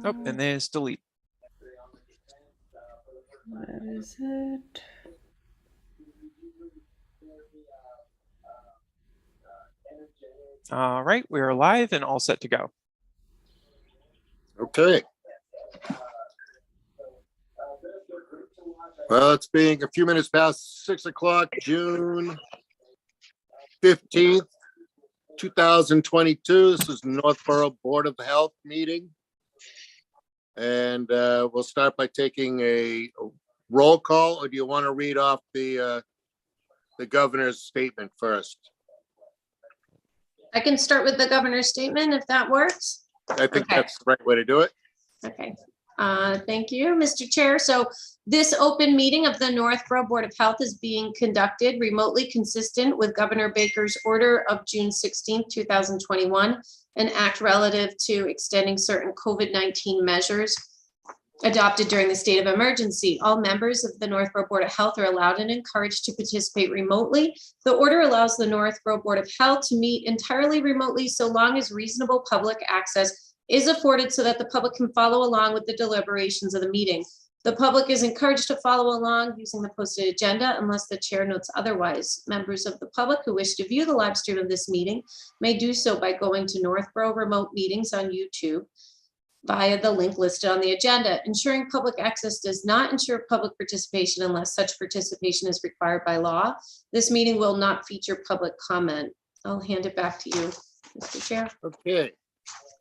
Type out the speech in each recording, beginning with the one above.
Oh, and there's delete. Where is it? All right, we're live and all set to go. Okay. Well, it's being a few minutes past 6 o'clock, June 15th, 2022. This is Northborough Board of Health meeting. And we'll start by taking a roll call, or do you want to read off the governor's statement first? I can start with the governor's statement if that works. I think Okay. that's the right way to do it. Okay, thank you, Mr. Chair. So this open meeting of the Northborough Board of Health is being conducted remotely consistent with Governor Baker's order of June 16th, 2021, an act relative to extending certain COVID-19 measures adopted during the state of emergency. All members of the Northborough Board of Health are allowed and encouraged to participate remotely. The order allows the Northborough Board of Health to meet entirely remotely so long as reasonable public access is afforded so that the public can follow along with the deliberations of the meeting. The public is encouraged to follow along using the posted agenda unless the chair notes otherwise. Members of the public who wish to view the live stream of this meeting may do so by going to Northborough Remote Meetings on YouTube via the link listed on the agenda. Ensuring public access does not ensure public participation unless such participation is required by law. This meeting will not feature public comment. I'll hand it back to you, Mr. Chair. Okay.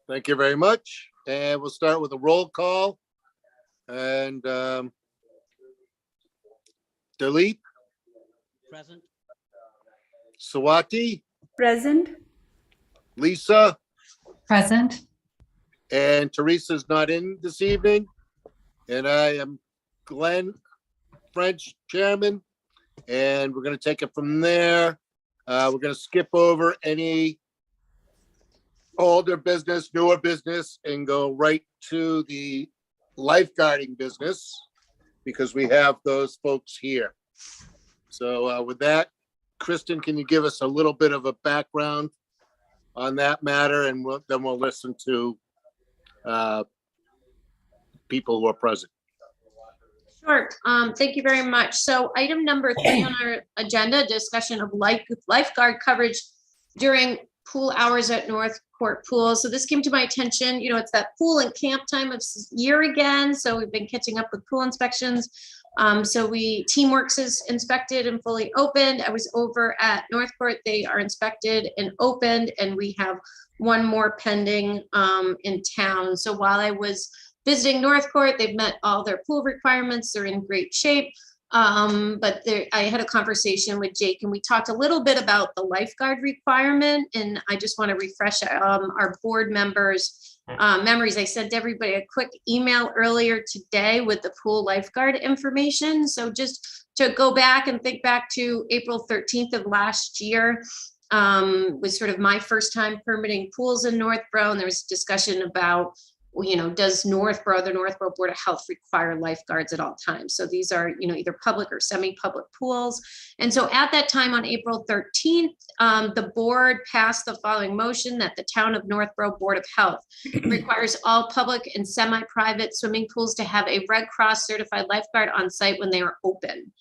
Thank you very much. And we'll start with a roll call. And Delete, Present. Sawati, Present. Lisa, Present. and Teresa's not in this evening. And I am Glenn French, Chairman. And we're going to take it from there. We're going to skip over any older business, newer business, and go right to the lifeguarding business because we have those folks here. So with that, Kristen, can you give us a little bit of a background on that matter, and then we'll listen to people who are present. Sure. Thank you very much. So item number 3 on our agenda, discussion of lifeguard coverage during pool hours at North Court Pool. So this came to my attention, you know, it's that pool and camp time of year again. So we've been catching up with pool inspections. Teamworks is inspected and fully opened. I was over at North Court. They are inspected and opened, and we have one more pending in town. So while I was visiting North Court, they've met all their pool requirements. They're in great shape. But I had a conversation with Jake and we talked a little bit about the lifeguard requirement. And I just want to refresh our board members' memories. I sent everybody a quick email earlier today with the pool lifeguard information. So just to go back and think back to April 13th of last year, was sort of my first time permitting pools in Northborough. And there was discussion about, you know, does the Northborough Board of Health require lifeguards at all times? So these are, you know, either public or semi-public pools. And so at that time on April 13th, the board passed the following motion that the town of Northborough Board of Health requires all public and semi-private swimming pools to have a Red Cross certified lifeguard on site when they are open.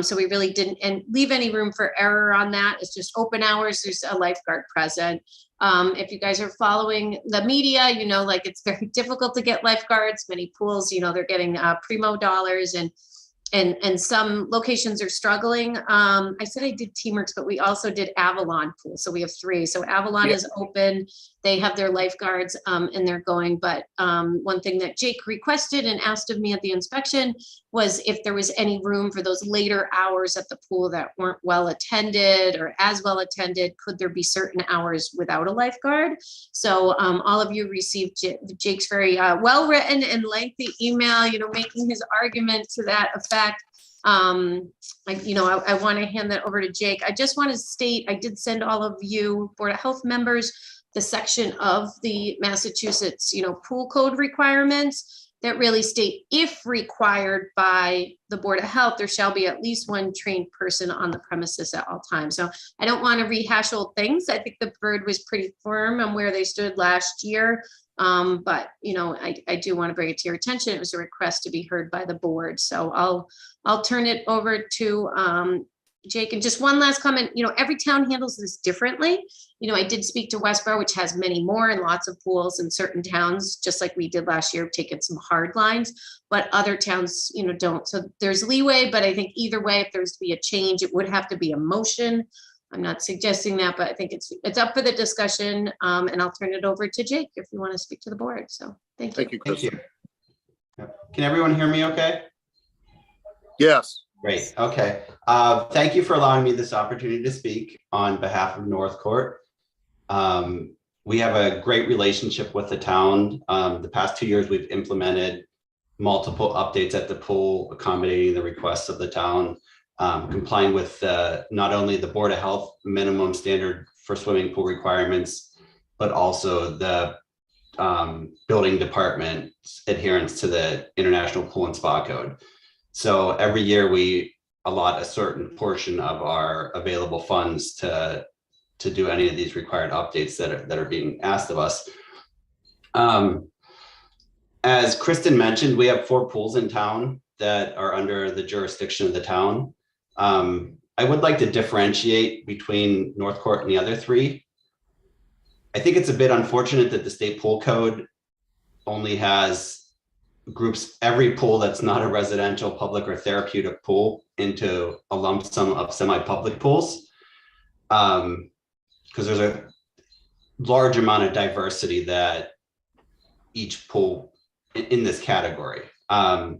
So we really didn't leave any room for error on that. It's just open hours, there's a lifeguard present. If you guys are following the media, you know, like it's very difficult to get lifeguards. Many pools, you know, they're getting primo dollars and some locations are struggling. I said I did Teamworks, but we also did Avalon Pool. So we have 3. So Avalon is open. They have their lifeguards and they're going. But one thing that Jake requested and asked of me at the inspection was if there was any room for those later hours at the pool that weren't well attended or as well attended, could there be certain hours without a lifeguard? So all of you received Jake's very well-written and lengthy email, you know, making his argument to that effect. I want to hand that over to Jake. I just want to state, I did send all of you Board of Health members the section of the Massachusetts, you know, pool code requirements that really state, if required by the Board of Health, there shall be at least one trained person on the premises at all times. So I don't want to rehash old things. I think the board was pretty firm on where they stood last year. But, you know, I do want to bring it to your attention. It was a request to be heard by the board. So I'll turn it over to Jake. And just one last comment, you know, every town handles this differently. You know, I did speak to Westboro, which has many more and lots of pools in certain towns, just like we did last year, taking some hard lines, but other towns, you know, don't. So there's leeway, but I think either way, if there's to be a change, it would have to be a motion. I'm not suggesting that, but I think it's up for the discussion. And I'll turn it over to Jake if you want to speak to the board. So thank you. Thank you, Thank Chris. you. Can everyone hear me okay? Yes. Great, okay. Thank you for allowing me this opportunity to speak on behalf of North Court. We have a great relationship with the town. The past 2 years, we've implemented multiple updates at the pool, accommodating the requests of the town, complying with not only the Board of Health minimum standard for swimming pool requirements, but also the building department's adherence to the International Pool and Spa Code. So every year we allot a certain portion of our available funds to do any of these required updates that are being asked of us. As Kristen mentioned, we have 4 pools in town that are under the jurisdiction of the town. I would like to differentiate between North Court and the other 3. I think it's a bit unfortunate that the state pool code only has groups every pool that's not a residential, public, or therapeutic pool into a lump sum of semi-public pools, because there's a large amount of diversity that each pool in this category. The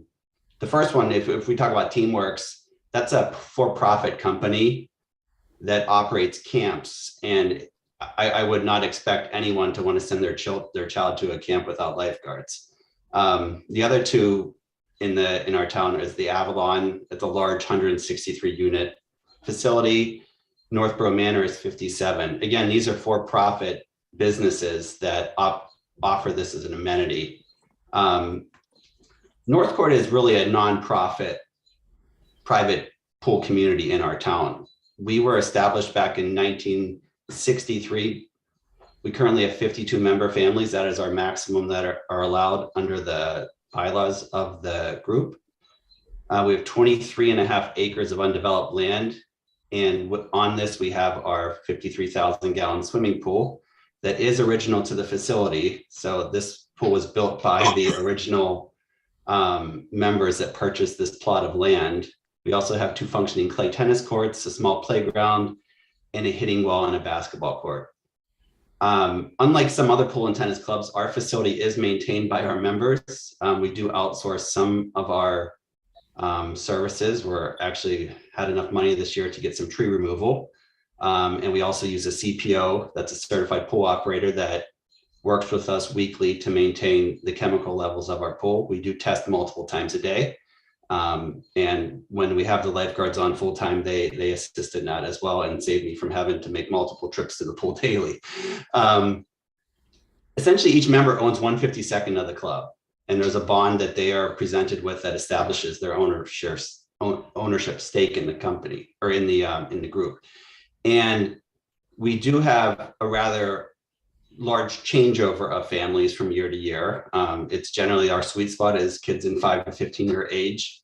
first one, if we talk about Teamworks, that's a for-profit company that operates camps, and I would not expect anyone to want to send their child to a camp without lifeguards. The other 2 in our town is the Avalon. It's a large 163 unit facility. Northborough Manor is 57. Again, these are for-profit businesses that offer this as an amenity. North Court is really a nonprofit private pool community in our town. We were established back in 1963. We currently have 52 member families. That is our maximum that are allowed under the bylaws of the group. We have 23.5 acres of undeveloped land. And on this, we have our 53,000 gallon swimming pool that is original to the facility. So this pool was built by the original members that purchased this plot of land. We also have 2 functioning clay tennis courts, a small playground, and a hitting wall and a basketball court. Unlike some other pool and tennis clubs, our facility is maintained by our members. We do outsource some of our services. We're actually had enough money this year to get some tree removal. And we also use a CPO, that's a certified pool operator that works with us weekly to maintain the chemical levels of our pool. We do test multiple times a day. And when we have the lifeguards on full time, they assist in that as well and save me from having to make multiple trips to the pool daily. Essentially, each member owns 1/52nd of the club, and there's a bond that they are presented with that establishes their ownership stake in the company or in the group. And we do have a rather large changeover of families from year to year. It's generally our sweet spot is kids in 5 to 15-year age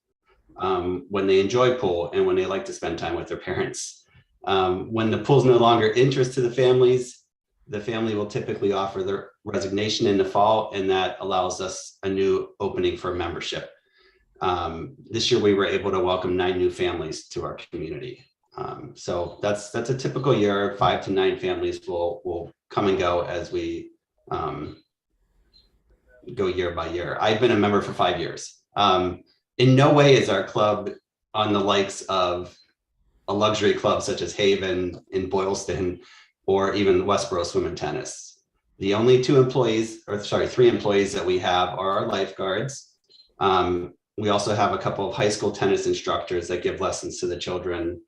when they enjoy pool and when they like to spend time with their parents. When the pool's no longer interest to the family will typically offer their resignation in the fall, and that allows us a new opening for membership. This year we were able to welcome 9 new families to our community. So that's a typical year. 5 to 9 families will come and go as we go year by year. I've been a member for 5 years. In no way is our club on the likes of a luxury club such as Haven in Boylston or even Westboro Swim and Tennis. The only 3 employees that we have are our lifeguards. We also have a couple of high school tennis instructors that give lessons to the children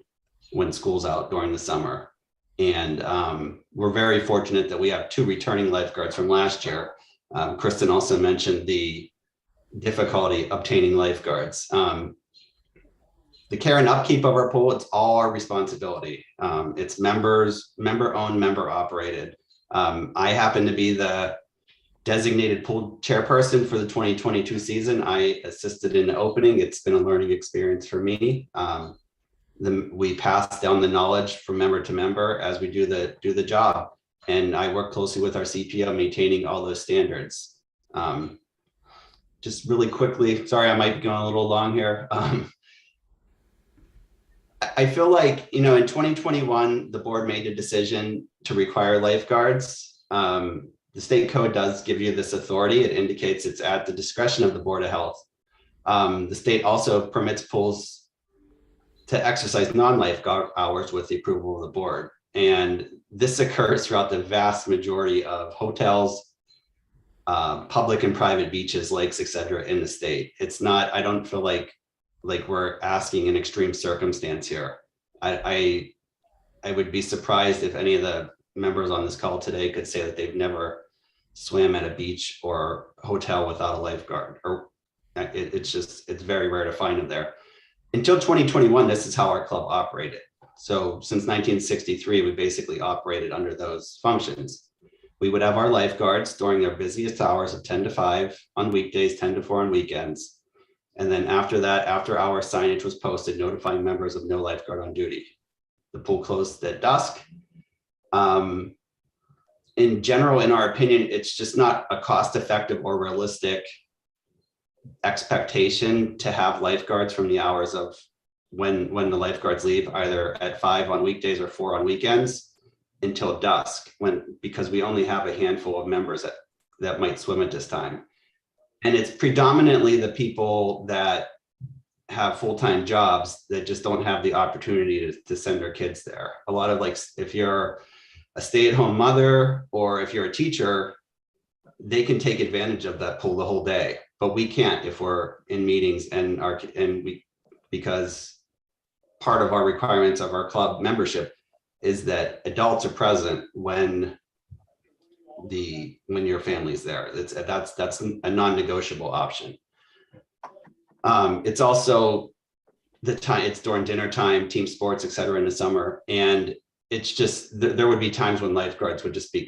when school's out during the summer. And we're very fortunate that we have 2 returning lifeguards from last year. Kristen also mentioned the difficulty obtaining lifeguards. The care and upkeep of our pool, it's all our responsibility. It's member owned, member operated. I happen to be the designated pool chairperson for the 2022 season. I assisted in the opening. It's been a learning experience for me. We pass down the knowledge from member to member as we do the job. And I work closely with our CPO, maintaining all those standards. Just really quickly, sorry, I might be going a little long here. I feel like, in 2021, the board made a decision to require lifeguards. The state code does give you this authority. It indicates it's at the discretion of the Board of Health. The state also permits pools to exercise non-lifeguard hours with the approval of the board. And this occurs throughout the vast majority of hotels, public and private beaches, lakes, etc. in the state. It's not, I don't feel like we're asking an extreme circumstance here. I would be surprised if any of the members on this call today could say that they've never swam at a beach or hotel without a lifeguard, or it's very rare to find them there. Until 2021, this is how our club operated. So since 1963, we basically operated under those functions. We would have our lifeguards during their busiest hours of 10 to 5 on weekdays, 10 to 4 on weekends. And then after that, after hour signage was posted notifying members of no lifeguard on duty. The pool closed at dusk. In general, in our opinion, it's just not a cost-effective or realistic expectation to have lifeguards from the hours of when the lifeguards leave, either at 5 on weekdays or 4 on weekends, until dusk, because we only have a handful of members that might swim at this time. And it's predominantly the people that have full-time jobs that just don't have the opportunity to send their kids there. A lot of, like, if you're a stay-at-home mother or if you're a teacher, they can take advantage of that pool the whole day, but we can't if we're in meetings because part of our requirements of our club membership is that adults are present when your family's there. That's a non-negotiable option. It's also the time, it's during dinner time, team sports, etc. in the summer. And it's just, there would be times when lifeguards would just be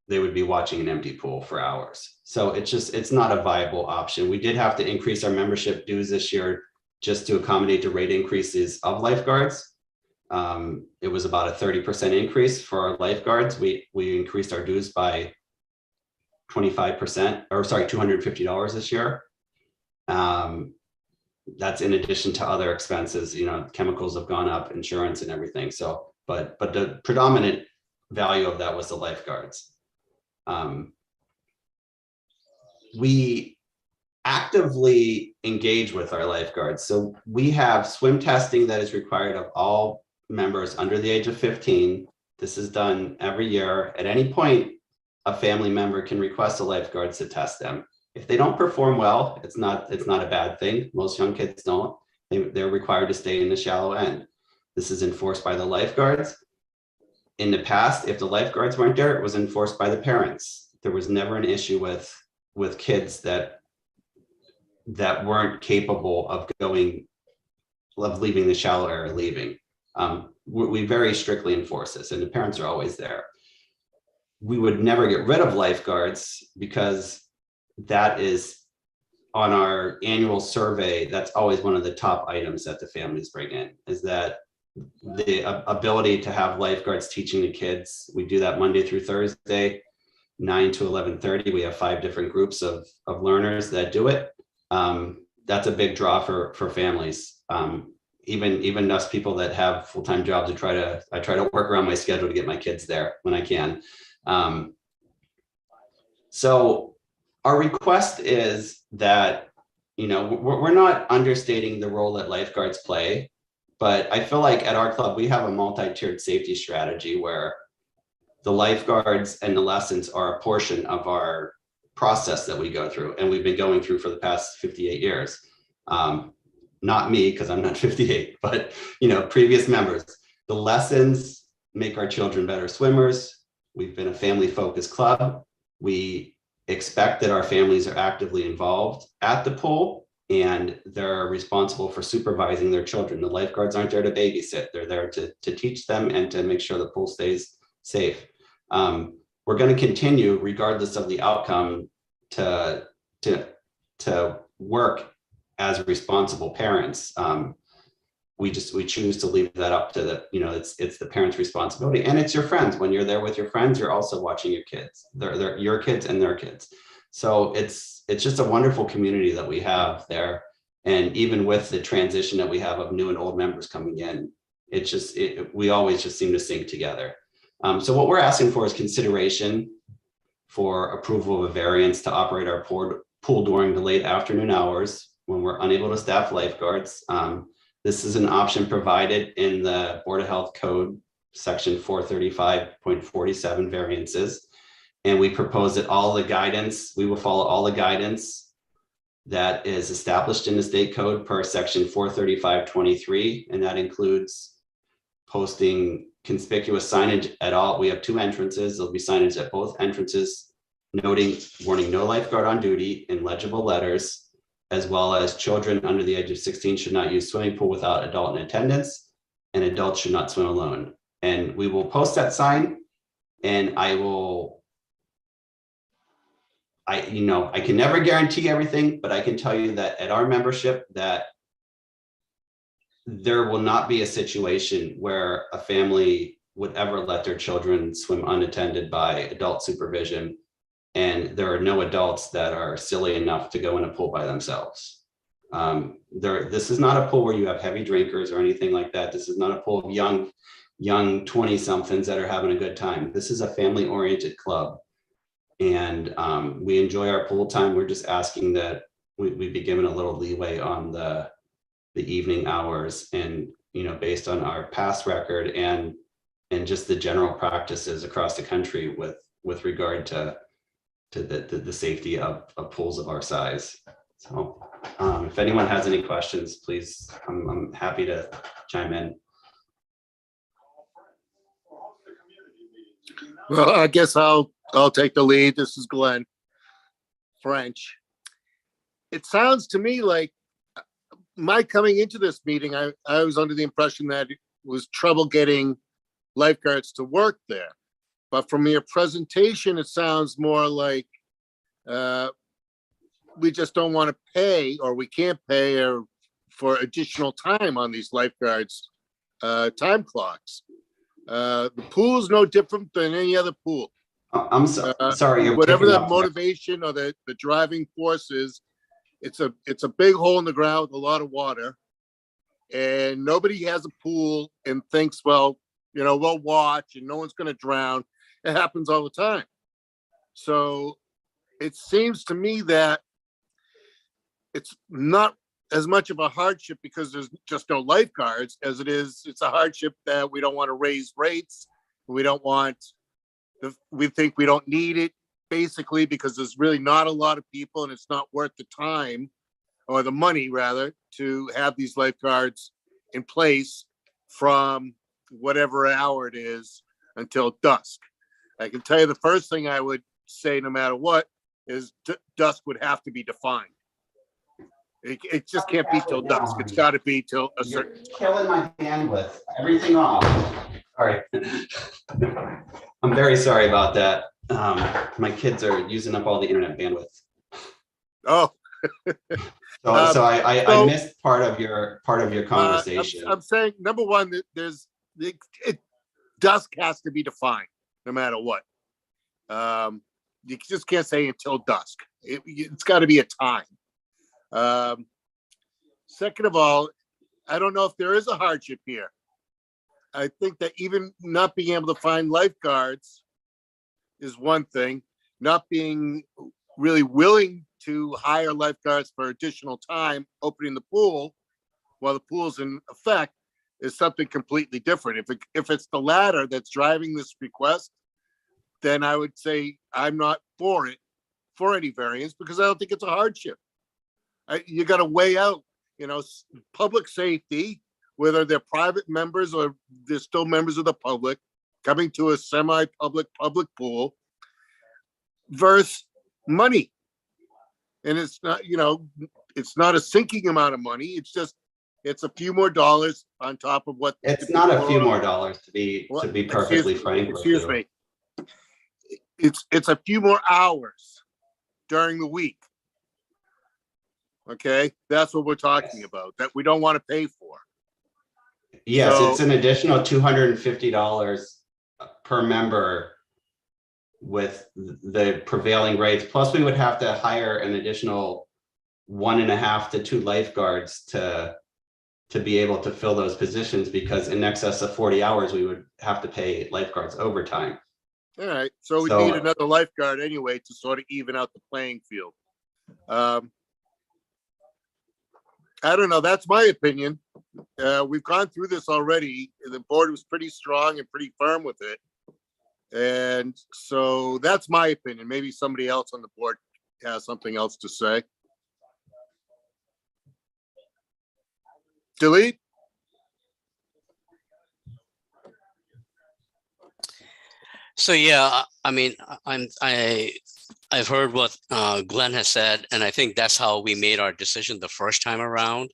they would be watching an empty pool for hours. So it's not a viable option. We did have to increase our membership dues this year just to accommodate the rate increases of lifeguards. It was about a 30% increase for our lifeguards. We increased our dues by 25%, or sorry, $250 this year. That's in addition to other expenses, chemicals have gone up, insurance and everything. So, but the predominant value of that was the lifeguards. We actively engage with our lifeguards. So we have swim testing that is required of all members under the age of 15. This is done every year. At any point, a family member can request a lifeguard to test them. If they don't perform well, it's not a bad thing. Most young kids don't. They're required to stay in the shallow end. This is enforced by the lifeguards. In the past, if the lifeguards weren't there, it was enforced by the parents. There was never an issue with kids that weren't capable of leaving the shallow area, leaving. We very strictly enforce this, and the parents are always there. We would never get rid of lifeguards because that is on our annual survey. That's always one of the top items that the families bring in, is that the ability to have lifeguards teaching the kids. We do that Monday through Thursday, 9 to 11:30. We have 5 different groups of learners that do it. That's a big draw for families. Even us people that have full-time jobs, I try to work around my schedule to get my kids there when I can. So our request is that, we're not understating the role that lifeguards play, but I feel like at our club, we have a multi-tiered safety strategy where the lifeguards and the lessons are a portion of our process that we go through, and we've been going through for the past 58 years. Not me, because I'm not 58, but previous members. The lessons make our children better swimmers. We've been a family-focused club. We expect that our families are actively involved at the pool, and they're responsible for supervising their children. The lifeguards aren't there to babysit. They're there to teach them and to make sure the pool stays safe. we're going to continue, regardless of the outcome, to work as responsible parents. We choose to leave that up to the, it's the parents' responsibility, and it's your friends. When you're there with your friends, you're also watching your kids. They're your kids and their kids. So it's just a wonderful community that we have there. And even with the transition that we have of new and old members coming in, we always just seem to sync together. So what we're asking for is consideration for approval of a variance to operate our pool during the late afternoon hours when we're unable to staff lifeguards. This is an option provided in the Board of Health Code, section 435.47 variances. And we propose that we will follow all the guidance that is established in the state code per section 435.23. And that includes posting conspicuous signage at all. We have two entrances. There'll be signage at both entrances noting warning no lifeguard on duty in legible letters, as well as children under the age of 16 should not use swimming pool without adult in attendance, and adults should not swim alone. And we will post that sign, and I can never guarantee everything, but I can tell you that at our membership that there will not be a situation where a family would ever let their children swim unattended by adult supervision. And there are no adults that are silly enough to go in a pool by themselves. This is not a pool where you have heavy drinkers or anything like that. This is not a pool of young 20-somethings that are having a good time. This is a family-oriented club. And we enjoy our pool time. We're just asking that we be given a little leeway on the evening hours, and based on our past record and just the general practices across the country with regard to the safety of pools of our size. So if anyone has any questions, please, I'm happy to chime in. Well, I guess I'll take the lead. This is Glenn French. It sounds to me like my coming into this meeting, I was under the impression that it was trouble getting lifeguards to work there. But from your presentation, it sounds more like we just don't want to pay, or we can't pay for additional time on these lifeguards' time clocks. The pool is no different than any other pool. I'm sorry. Whatever the motivation or the driving force is, it's a big hole in the ground with a lot of water, and nobody has a pool and thinks, well, we'll watch and no one's going to drown. It happens all the time. So it seems to me that it's not as much of a hardship because there's just no lifeguards as it's a hardship that we don't want to raise rates. We think we don't need it, basically, because there's really not a lot of people and it's not worth the time, or the money rather, to have these lifeguards in place from whatever hour it is until dusk. I can tell you the first thing I would say, no matter what, is dusk would have to be defined. It just can't be till dusk. It's got to be till a certain. You're killing my bandwidth. Everything off. Sorry. I'm very sorry about that. My kids are using up all the internet bandwidth. Oh. So I missed part of your conversation. I'm saying, number one, that dusk has to be defined no matter what. You just can't say until dusk. It's got to be a time. Second of all, I don't know if there is a hardship here. I think that even not being able to find lifeguards is one thing. Not being really willing to hire lifeguards for additional time opening the pool while the pool's in effect is something completely different. If it's the latter that's driving this request, then I would say I'm not for any variance, because I don't think it's a hardship. You got to weigh out, public safety, whether they're private members or they're still members of the public coming to a semi-public pool, versus money. And it's not, it's not a sinking amount of money. It's a few more dollars on top of what. It's not a few more dollars, to be perfectly frank. Excuse me. It's a few more hours during the week. Okay, that's what we're talking about, that we don't want to pay for. Yes, So- it's an additional $250 per member with the prevailing rates. Plus, we would have to hire an additional 1.5 to 2 lifeguards to be able to fill those positions, because in excess of 40 hours, we would have to pay lifeguards overtime. All right, so we So- need another lifeguard anyway to sort of even out the playing field. I don't know, that's my opinion. We've gone through this already. The board was pretty strong and pretty firm with it. And so that's my opinion. Maybe somebody else on the board has something else to say. Delete? So yeah, I mean, I've heard what Glenn has said, and I think that's how we made our decision the first time around.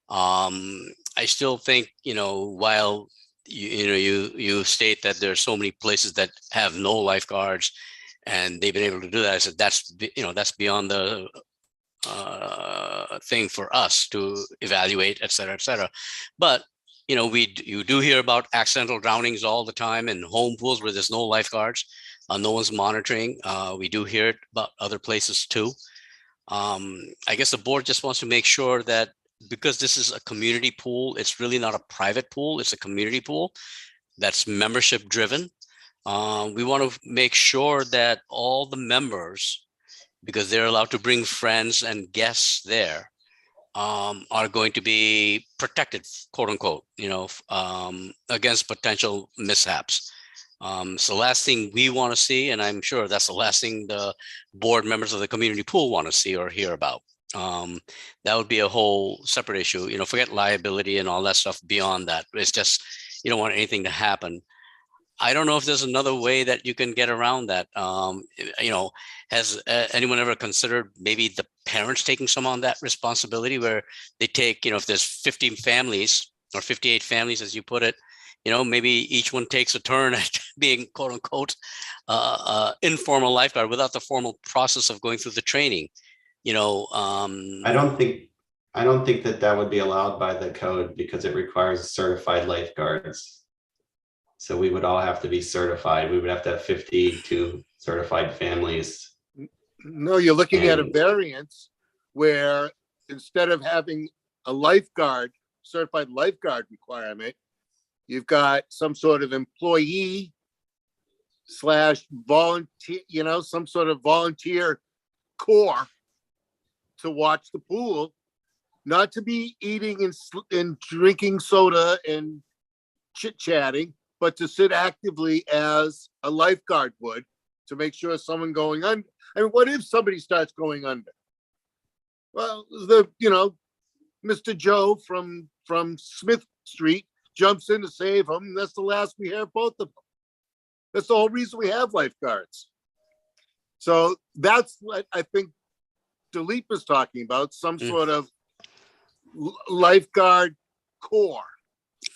I still think, while you state that there's so many places that have no lifeguards, and they've been able to do that, I said that's beyond the thing for us to evaluate, et cetera, et cetera. But you do hear about accidental drownings all the time in home pools where there's no lifeguards, no one's monitoring. We do hear it about other places too. I guess the board just wants to make sure that, because this is a community pool, it's really not a private pool, it's a community pool that's membership driven. We want to make sure that all the members, because they're allowed to bring friends and guests there, are going to be protected, quote unquote, against potential mishaps. So the last thing we want to see, and I'm sure that's the last thing the board members of the community pool want to see or hear about. That would be a whole separate issue. Forget liability and all that stuff beyond that. It's just, you don't want anything to happen. I don't know if there's another way that you can get around that. Has anyone ever considered maybe the parents taking some on that responsibility, where they take, if there's 15 families or 58 families, as you put it, maybe each one takes a turn at being, quote unquote, informal lifeguard without the formal process of going through the training. I don't think that would be allowed by the code, because it requires certified lifeguards. So we would all have to be certified. We would have to have 52 certified families. No, you're looking at a And- variance where instead of having a lifeguard, certified lifeguard requirement, you've got some sort of employee / volunteer, some sort of volunteer corps to watch the pool, not to be eating and drinking soda and chit-chatting, but to sit actively as a lifeguard would, to make sure someone going under. I mean, what if somebody starts going under? Well, Mr. Joe from Smith Street jumps in to save them. That's the last we hear of both of them. That's the whole reason we have lifeguards. So that's what I think Dilip is talking about, some sort of lifeguard corps.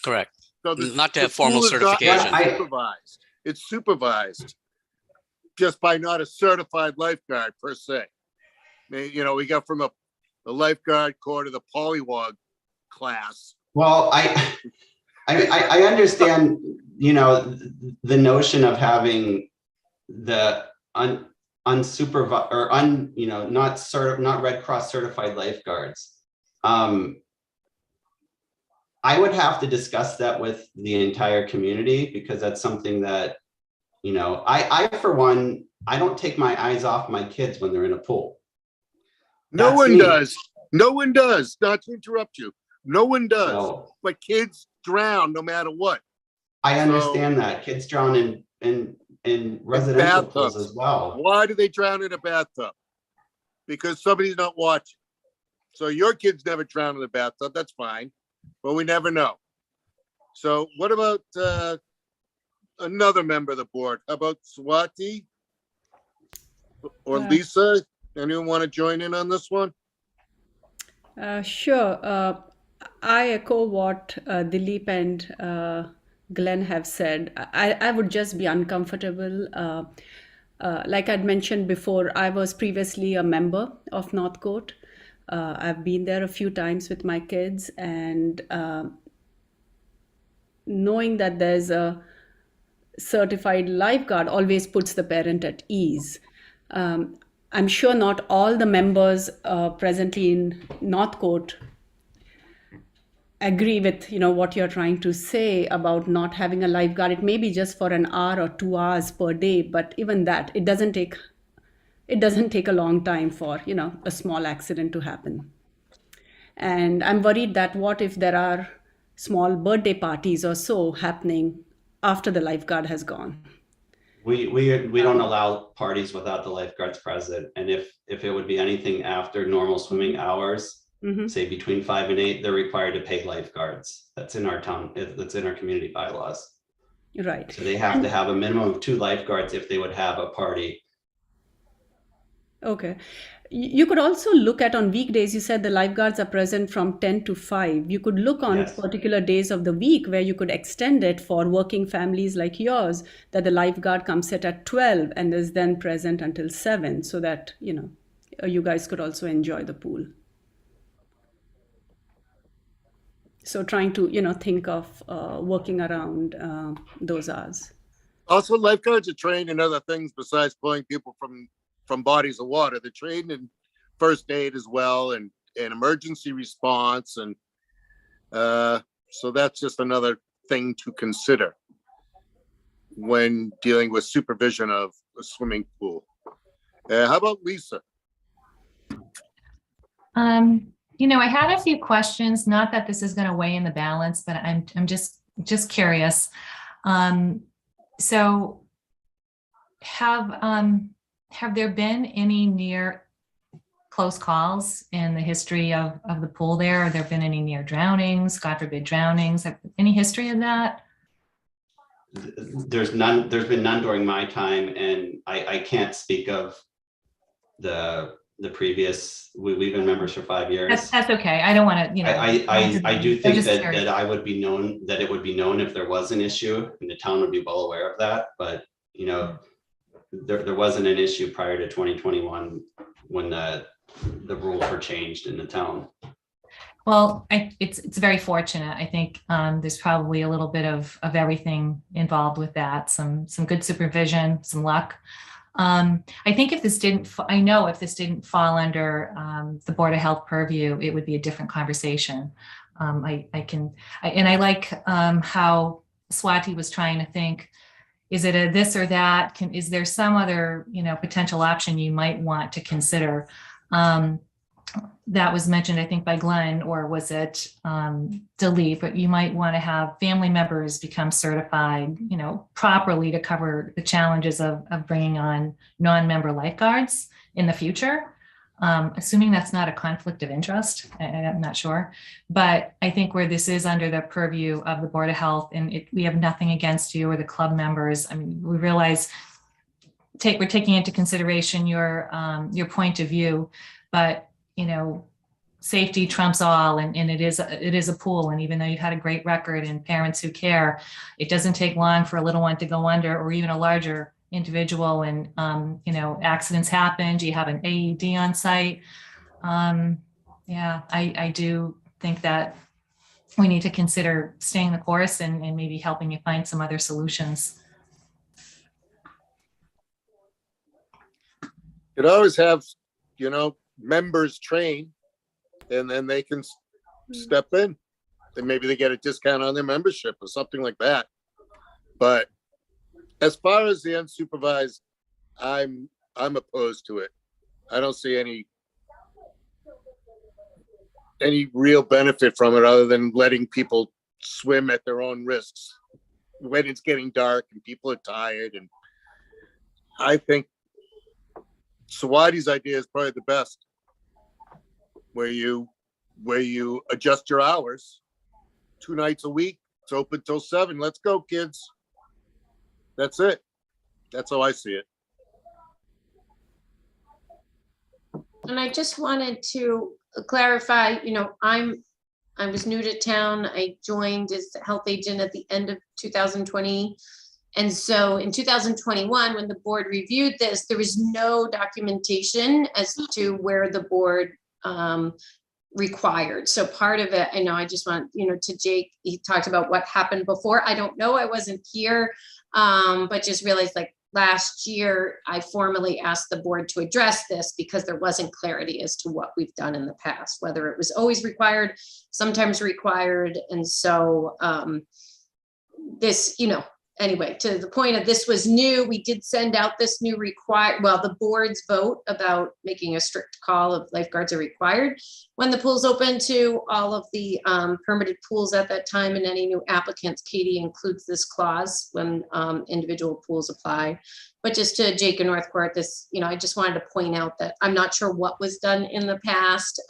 Correct. So Not to the have formal pool is not certification. supervised. It's supervised just by not a certified lifeguard per se. We got from the lifeguard corps to the polywog class. Well, I understand, the notion of having the unsupervised or not Red Cross certified lifeguards. I would have to discuss that with the entire community, because that's something that, I for one, I don't take my eyes off my kids when they're in a pool. No That's one me. does. No one does. Not to interrupt you. No one does. So But kids drown no matter what. I understand that kids drown in residential pools bathtubs. as well. Why do they drown in a bathtub? Because somebody's not watching. So your kids never drown in the bathtub. That's fine. But we never know. So what about another member of the board? How about Swati or Lisa? Anyone want to join in on this one? Sure. I echo what Dilip and Glenn have said. I would just be uncomfortable. Like I'd mentioned before, I was previously a member of Northcote. I've been there a few times with my kids, and knowing that there's a certified lifeguard always puts the parent at ease. I'm sure not all the members presently in Northcote agree with what you're trying to say about not having a lifeguard. It may be just for an hour or 2 hours per day, but even that, it doesn't take a long time for a small accident to happen. And I'm worried that what if there are small birthday parties or so happening after the lifeguard has gone? We don't allow parties without the lifeguards present. And if it would be anything after normal swimming hours, say between 5 and 8, they're required to pay lifeguards. That's in our town, that's in our community bylaws. Right. So they have to have a minimum of 2 lifeguards if they would have a party. Okay. You could also look at, on weekdays, you said the lifeguards are present from 10 to 5. You could look on Yes. particular days of the week where you could extend it for working families like yours, that the lifeguard comes at 12 and is then present until 7, so that, you guys could also enjoy the pool. So trying to, think of working around those hours. Also, lifeguards are trained in other things besides pulling people from bodies of water. They're trained in first aid as well, and emergency response, and so that's just another thing to consider when dealing with supervision of a swimming pool. How about Lisa? I had a few questions, not that this is going to weigh in the balance, but I'm just curious. So have there been any near close calls in the history of the pool there? Have there been any near drownings, God forbid drownings? Any history of that? There's been none during my time, and I can't speak of the previous. We've been members for 5 years. That's okay. I don't want to, I do think just that curious. I would be known, that it would be known if there was an issue, and the town would be well aware of that. But there wasn't an issue prior to 2021 when the rules were changed in the town. Well, it's very fortunate. I think there's probably a little bit of everything involved with that. Some good supervision, some luck. I think if this didn't fall under the Board of Health purview, it would be a different conversation. I like how Swati was trying to think, is it a this or that? Is there some other potential option you might want to consider? That was mentioned, I think, by Glenn, or was it Delete? But you might want to have family members become certified, properly to cover the challenges of bringing on non-member lifeguards in the future. Assuming that's not a conflict of interest, I'm not sure. But I think where this is under the purview of the Board of Health, and we have nothing against you or the club members. I mean, we realize we're taking into consideration your point of view, but safety trumps all, and it is a pool. And even though you've had a great record and parents who care, it doesn't take long for a little one to go under, or even a larger individual. And accidents happen. Do you have an AED on site? I do think that we need to consider staying the course and maybe helping you find some other solutions. You'd always have, members train, and then they can step in, and maybe they get a discount on their membership or something like that. But as far as the unsupervised, I'm opposed to it. I don't see any real benefit from it other than letting people swim at their own risks when it's getting dark and people are tired. And I think Swati's idea is probably the best, where you adjust your hours 2 nights a week. It's open till 7. Let's go, kids. That's it. That's how I see it. And I just wanted to clarify, I was new to town. I joined as health agent at the end of 2020. And so in 2021, when the board reviewed this, there was no documentation as to where the board required. So part of it, I know, I just want, to Jake, he talked about what happened before. I don't know, I wasn't here, but just realized like last year, I formally asked the board to address this because there wasn't clarity as to what we've done in the past, whether it was always required, sometimes required. And so this, anyway, to the point of this was new, we did send out this new the board's vote about making a strict call of lifeguards are required when the pool's open to all of the permitted pools at that time, and any new applicants. Katie includes this clause when individual pools apply. But just to Jake and Northcourt, this, I just wanted to point out that I'm not sure what was done in the past.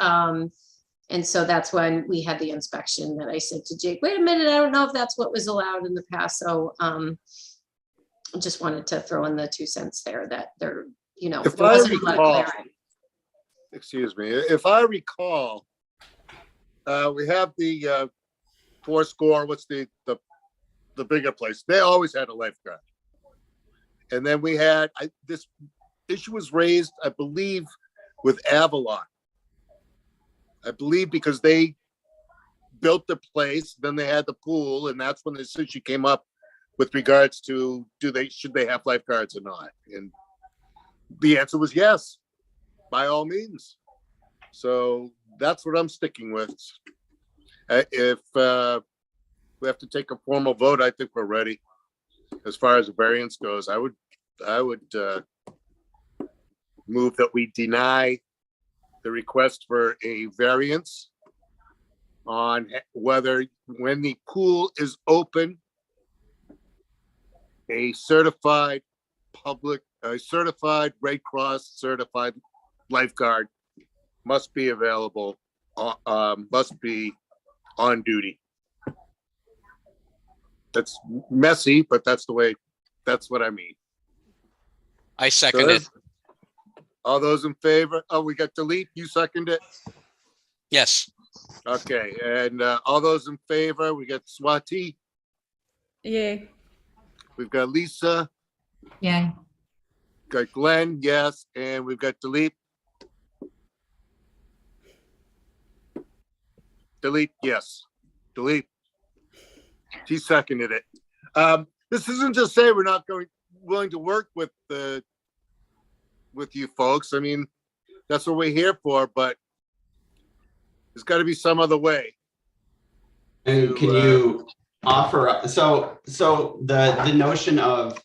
And so that's when we had the inspection that I said to Jake, wait a minute, I don't know if that's what was allowed in the past. So I just wanted to throw in the 2 cents there that there, If there I wasn't a lot of recall, clarity. excuse me, if I recall, we have the Fourscore, what's the bigger place? They always had a lifeguard. And then we had, this issue was raised, I believe, with Avalon. I believe because they built the place, then they had the pool, and that's when this issue came up with regards to should they have lifeguards or not? And the answer was yes, by all means. So that's what I'm sticking with. If we have to take a formal vote, I think we're ready. As far as the variance goes, I would move that we deny the request for a variance on whether, when the pool is open, a certified Red Cross certified lifeguard must be available, must be on duty. That's messy, but that's what I mean. I second it. All those in favor? Oh, we got delete. You second it? Yes. Okay, and all those in favor? We got Swati. Yay. We've got Lisa. Yay. Got Glenn, yes, and we've got delete. Delete, yes. Delete. He seconded it. This isn't to say we're not willing to work with you folks. I mean, that's what we're here for, but there's got to be some other way. And can you offer, so the notion of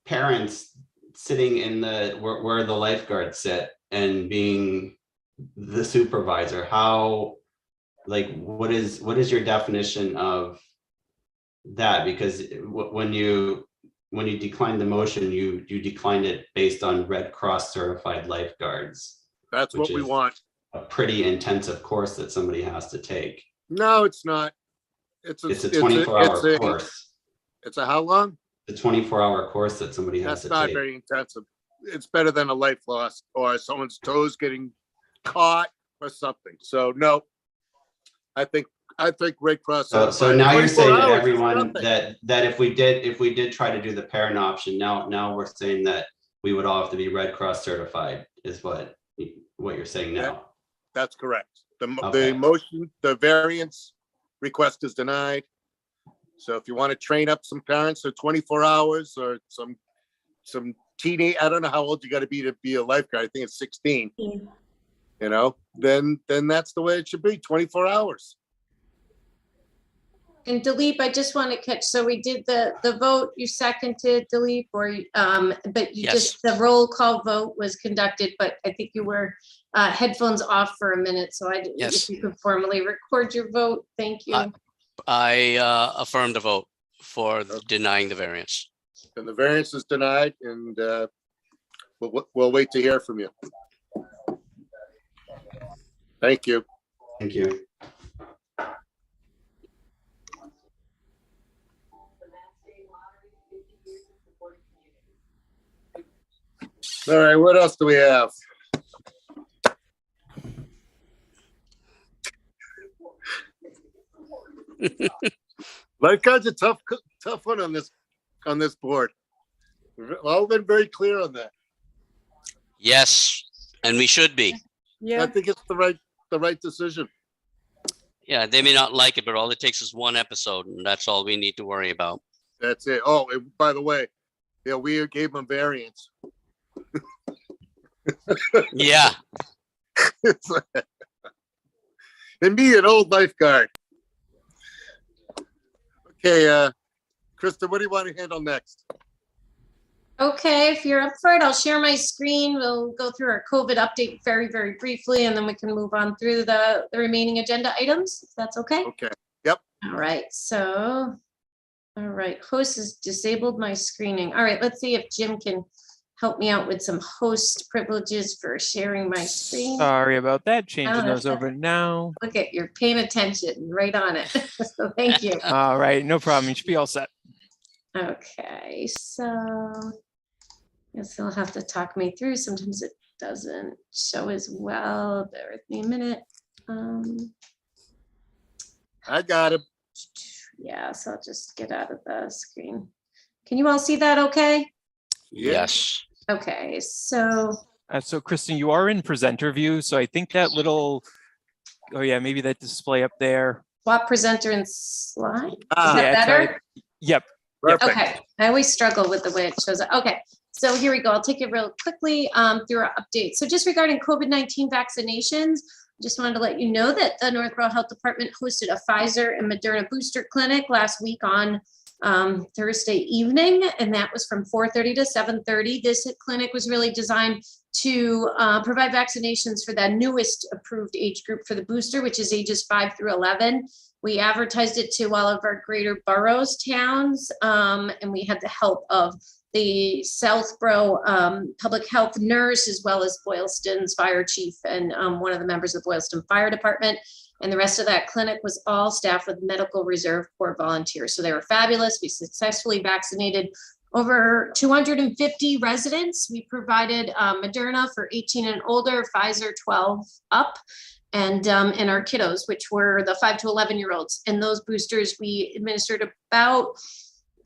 parents sitting in where the lifeguards sit and being the supervisor, what is your definition of that? Because when you declined the motion, you declined it based on Red Cross certified lifeguards. That's what we want. A pretty intensive course that somebody has to take. No, it's not. It's a 24-hour course. It's a how long? The 24-hour course that somebody has to take. That's not very intensive. It's better than a life lost or someone's toes getting caught or something. So no, I think Red Cross. So now you're saying that hours, everyone that if we did try to do the parent option, now we're saying that we would all have to be Red Cross certified is what you're saying now. That's correct. The motion, the variance request is denied. So if you want to train up some parents for 24 hours or some teenage, I don't know how old you got to be a lifeguard. I think it's 16. Yeah. Then that's the way it should be. 24 hours. And Dilip, I just want to catch, so we did the vote, you seconded, Dilip, but you Yes. just, the roll call vote was conducted, but I think you were headphones off for a minute, so Yes. if you could formally record your vote, thank you. I affirm the vote for denying the variance. And the variance is denied, and we'll wait to hear from you. Thank you. Thank you. All right, what else do we have? Lifeguard's a tough tough one on this board. We've all been very clear on that. Yes, and we should be. Yeah. I think it's the right decision. Yeah, they may not like it, but all it takes is one episode, and that's all we need to worry about. That's it. Oh, and by the way, yeah, we gave them variance. Yeah. And me, an old lifeguard. Okay, Krista, what do you want to handle next? Okay, if you're up for it, I'll share my screen. We'll go through our COVID update very, very briefly, and then we can move on through the remaining agenda items, if that's okay. Okay. All right, so, all right, host has disabled my screening. All right, let's see if Jim can help me out with some host privileges for sharing my screen. Sorry about that. Changing Oh, those that's over now. Look at, you're paying attention, right on it. So thank you. All right, no problem. You should be all set. Okay, so guess he'll have to talk me through. Sometimes it doesn't show as well. Bear with me a minute. I got him. Yeah, so I'll just get out of the screen. Can you all see that okay? Yes. Okay, so So Kristen, you are in presenter view. So I think that little, oh yeah, maybe that display up there. swap presenter and slide. Is Ah, that yeah, better? Yep. Perfect. Okay, I always struggle with the way it shows up. Okay, so here we go. I'll take it real quickly through our update. So just regarding COVID-19 vaccinations, just wanted to let you know that the Northborough Health Department hosted a Pfizer and Moderna booster clinic last week on Thursday evening, and that was from 4:30 to 7:30. This clinic was really designed to provide vaccinations for the newest approved age group for the booster, which is ages 5 through 11. We advertised it to all of our greater boroughs towns, and we had the help of the Southborough public health nurse, as well as Boylston's fire chief and one of the members of the Boylston Fire Department. And the rest of that clinic was all staffed with Medical Reserve Corps volunteers. So they were fabulous. We successfully vaccinated over 250 residents. We provided Moderna for 18 and older, Pfizer 12 up, and our kiddos, which were the 5 to 11-year-olds. And those boosters, we administered about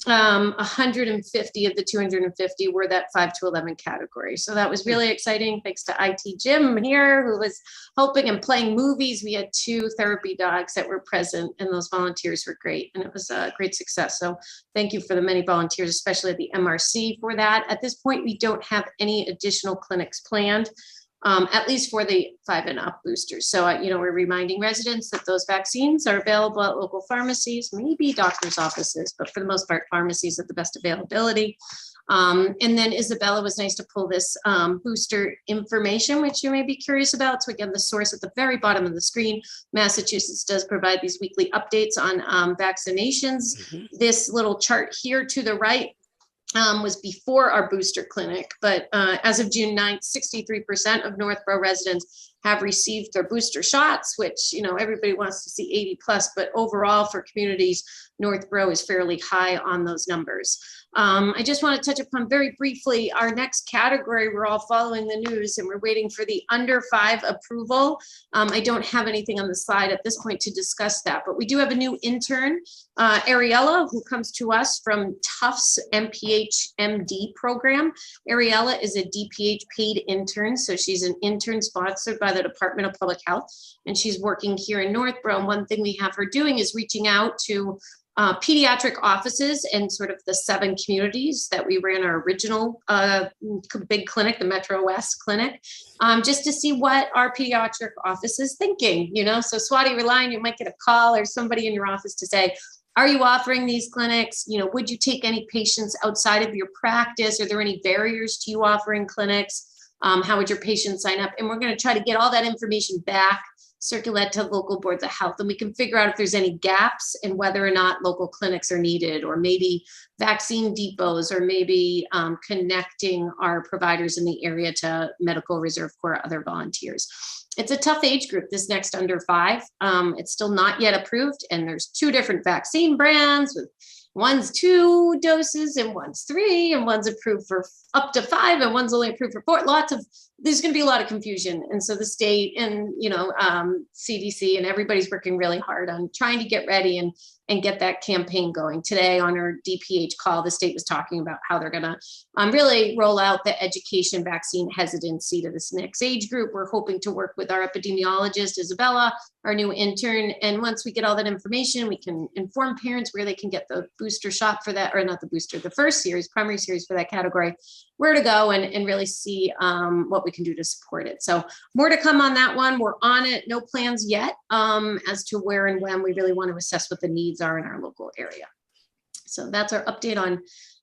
150 of the 250 were that 5 to 11 category. So that was really exciting. Thanks to IT Jim here, who was helping and playing movies. We had 2 therapy dogs that were present, and those volunteers were great. And it was a great success. So thank you for the many volunteers, especially at the MRC for that. At this point, we don't have any additional clinics planned. At least for the 5 and up boosters. So, we're reminding residents that those vaccines are available at local pharmacies, maybe doctor's offices, but for the most part, pharmacies at the best availability. And then Isabella was nice to pull this booster information, which you may be curious about. So again, the source at the very bottom of the screen, Massachusetts does provide these weekly updates on vaccinations. Mhm. This little chart here to the right was before our booster clinic, but as of June 9th, 63% of Northborough residents have received their booster shots, which, everybody wants to see 80 plus, but overall for communities, Northborough is fairly high on those numbers. I just want to touch upon very briefly our next category. We're all following the news and we're waiting for the under 5 approval. I don't have anything on the slide at this point to discuss that, but we do have a new intern, Ariella, who comes to us from Tufts MPH MD program. Ariella is a DPH paid intern, so she's an intern sponsored by the Department of Public Health, and she's working here in Northborough. And one thing we have her doing is reaching out to pediatric offices in sort of the 7 communities that we ran our original big clinic, the Metro West clinic, just to see what our pediatric office is thinking, So Swati Reliant, you might get a call or somebody in your office to say, are you offering these clinics? Would you take any patients outside of your practice? Are there any barriers to you offering clinics? How would your patients sign up? And we're going to try to get all that information back, circulate to local boards of health, and we can figure out if there's any gaps and whether or not local clinics are needed, or maybe vaccine depots, or maybe connecting our providers in the area to Medical Reserve Corps, other volunteers. It's a tough age group, this next under 5. It's still not yet approved, and there's 2 different vaccine brands with one's 2 doses and one's 3, and one's approved for up to 5 and one's only approved for 4. Lots of there's going to be a lot of confusion. And so the state and, CDC and everybody's working really hard on trying to get ready and get that campaign going. Today on our DPH call, the state was talking about how they're going to really roll out the education vaccine hesitancy to this next age group. We're hoping to work with our epidemiologist, Isabella, our new intern. And once we get all that information, we can inform parents where they can get the booster shot for that, or not the booster, the first series, primary series for that category, where to go and really see what we can do to support it. So more to come on that one. We're on it. No plans yet as to where and when. We really want to assess what the needs are in our local area. So that's our update on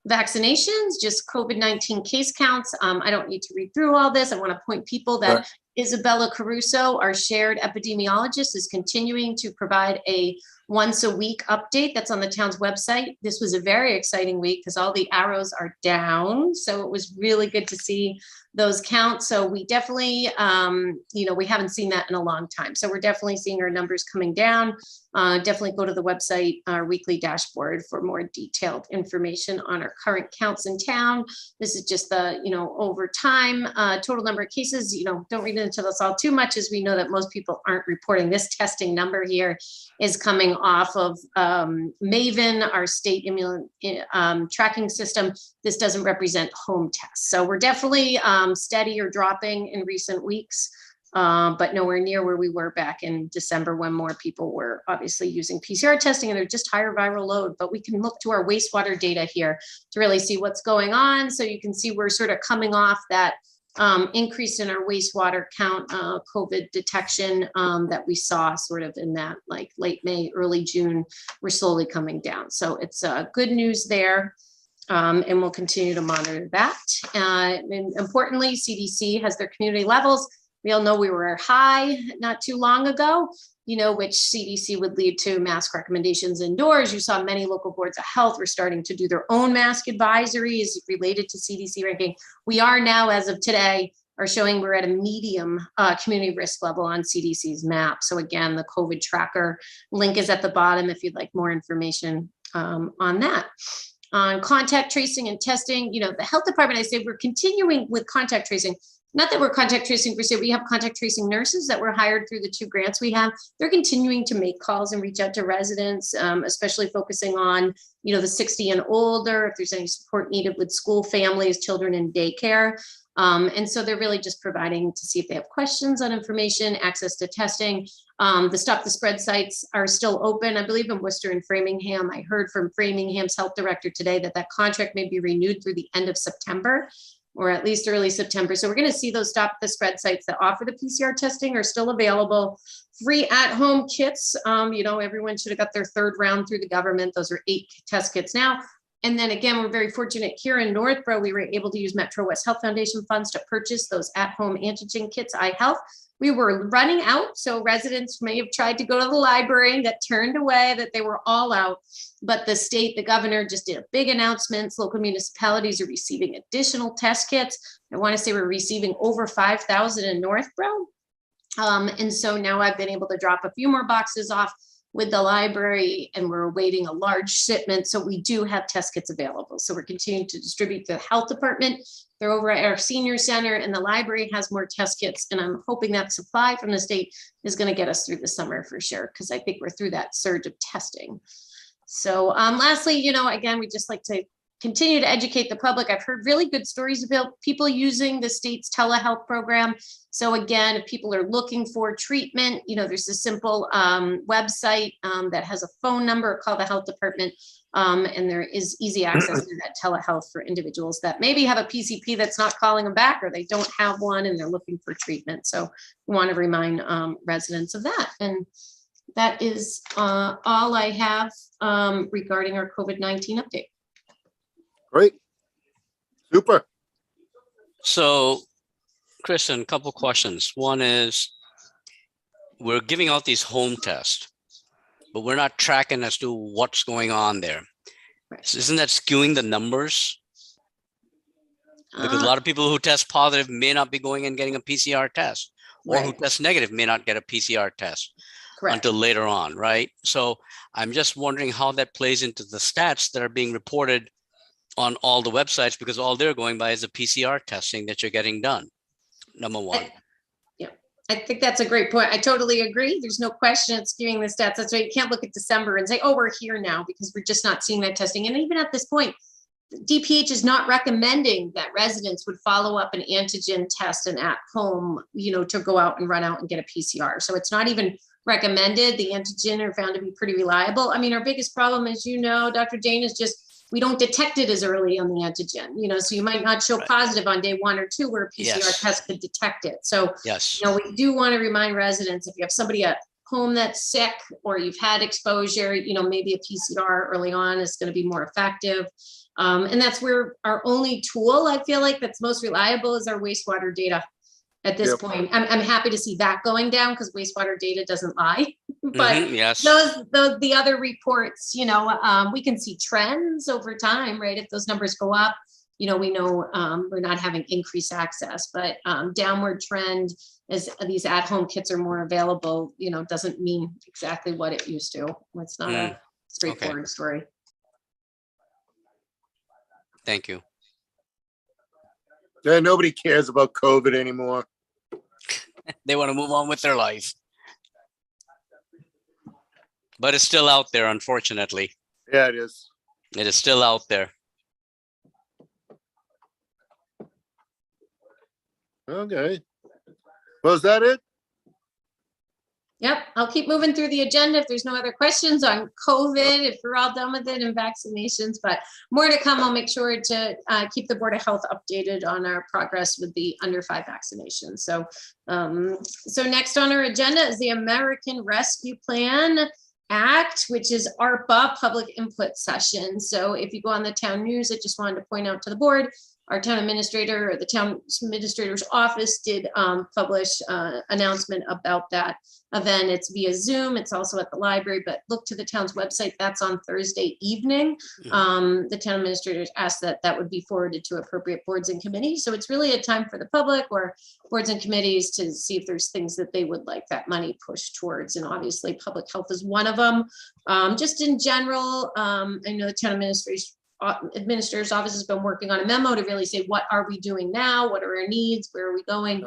vaccinations, just COVID-19 case counts. I don't need to read through all this. I want to point people that Isabella Caruso, our shared epidemiologist, is continuing to provide a once a week update that's on the town's website. This was a very exciting week because all the arrows are down. So it was really good to see those counts. So we definitely, we haven't seen that in a long time. So we're definitely seeing our numbers coming down. Definitely go to the website, our weekly dashboard, for more detailed information on our current counts in town. This is just the, over time, total number of cases. Don't read into this all too much, as we know that most people aren't reporting. This testing number here is coming off of Maven, our state immune tracking system. This doesn't represent home tests. So we're definitely steady or dropping in recent weeks, but nowhere near where we were back in December, when more people were obviously using PCR testing and they're just higher viral load. But we can look to our wastewater data here to really see what's going on. So you can see we're sort of coming off that increase in our wastewater count, COVID detection that we saw sort of in that like late May, early June. We're slowly coming down. So it's good news there. And we'll continue to monitor that. And importantly, CDC has their community levels. We all know we were high not too long ago, which CDC would lead to mask recommendations indoors. You saw many local boards of health were starting to do their own mask advisories related to CDC ranking. We are now, as of today, are showing we're at a medium community risk level on CDC's map. So again, the COVID tracker link is at the bottom if you'd like more information on that. On contact tracing and testing, the health department, I say we're continuing with contact tracing. Not that we're contact tracing per se, we have contact tracing nurses that were hired through the 2 grants we have. They're continuing to make calls and reach out to residents, especially focusing on, the 60 and older, if there's any support needed with school families, children in daycare. And so they're really just providing to see if they have questions on information, access to testing. The Stop the Spread sites are still open, I believe, in Worcester and Framingham. I heard from Framingham's health director today that contract may be renewed through the end of September, or at least early September. So we're going to see those Stop the Spread sites that offer the PCR testing are still available. Free at-home kits. Everyone should have got their 3rd round through the government. Those are 8 test kits now. And then again, we're very fortunate here in Northborough, we were able to use Metro West Health Foundation funds to purchase those at-home antigen kits, iHealth. We were running out, so residents may have tried to go to the library and got turned away, that they were all out. But the state, the governor just did a big announcement. Local municipalities are receiving additional test kits. I want to say we're receiving over 5,000 in Northborough. And so now I've been able to drop a few more boxes off with the library, and we're awaiting a large shipment. So we do have test kits available. So we're continuing to distribute to the health department. They're over at our senior center, and the library has more test kits. And I'm hoping that supply from the state is going to get us through the summer for sure, because I think we're through that surge of testing. So lastly, again, we just like to continue to educate the public. I've heard really good stories about people using the state's telehealth program. So again, if people are looking for treatment, there's a simple website that has a phone number. Call the health department, and there is easy access to that telehealth for individuals that maybe have a PCP that's not calling them back, or they don't have one and they're looking for treatment. So we want to remind residents of that. And that is all I have regarding our COVID-19 update. Great. Super. So, Kristen, a couple questions. One is, we're giving out these home tests, but we're not tracking as to what's going on there. So isn't that skewing the numbers? Because a lot of people who test positive may not be going and getting a PCR test, or who test negative may not get a PCR test until later on, right? So I'm just wondering how that plays into the stats that are being reported on all the websites, because all they're going by is the PCR testing that you're getting done. number one. I think that's a great point. I totally agree. There's no question it's skewing the stats. That's why you can't look at December and say, oh, we're here now, because we're just not seeing that testing. And even at this point, DPH is not recommending that residents would follow up an antigen test and at home, to go out and run out and get a PCR. So it's not even recommended. The antigen are found to be pretty reliable. I mean, our biggest problem, as you know, Dr. Jane, is just we don't detect it as early on the antigen, so you might not show positive on day 1 or 2 where a PCR test could detect it. So, Yes. We do want to remind residents, if you have somebody at home that's sick or you've had exposure, maybe a PCR early on is going to be more effective. And that's where our only tool, I feel like, that's most reliable is our wastewater data. At this point, I'm happy to see that going down because wastewater data doesn't lie. But yes. the other reports, we can see trends over time, right? If those numbers go up, we know we're not having increased access, but downward trend as these at-home kits are more available, doesn't mean exactly what it used to. It's not a straightforward story. Thank you. Yeah, nobody cares about COVID anymore. They want to move on with their life. But it's still out there, unfortunately. Yeah, it is. It is still out there. Okay. Well, is that it? Yep, I'll keep moving through the agenda if there's no other questions on COVID, if we're all done with it, and vaccinations, but more to come. I'll make sure to keep the Board of Health updated on our progress with the under 5 vaccinations. So, so next on our agenda is the American Rescue Plan Act, which is ARPA public input session. So if you go on the town news, I just wanted to point out to the board, our town administrator, or the town administrator's office did publish announcement about that event. It's via Zoom. It's also at the library, but look to the town's website. That's on Thursday evening. The town administrators asked that that would be forwarded to appropriate boards and committees. So it's really a time for the public or boards and committees to see if there's things that they would like that money pushed towards. And obviously public health is one of them. Just in general, I know the town administrator's office has been working on a memo to really say, what are we doing now? What are our needs? Where are we going?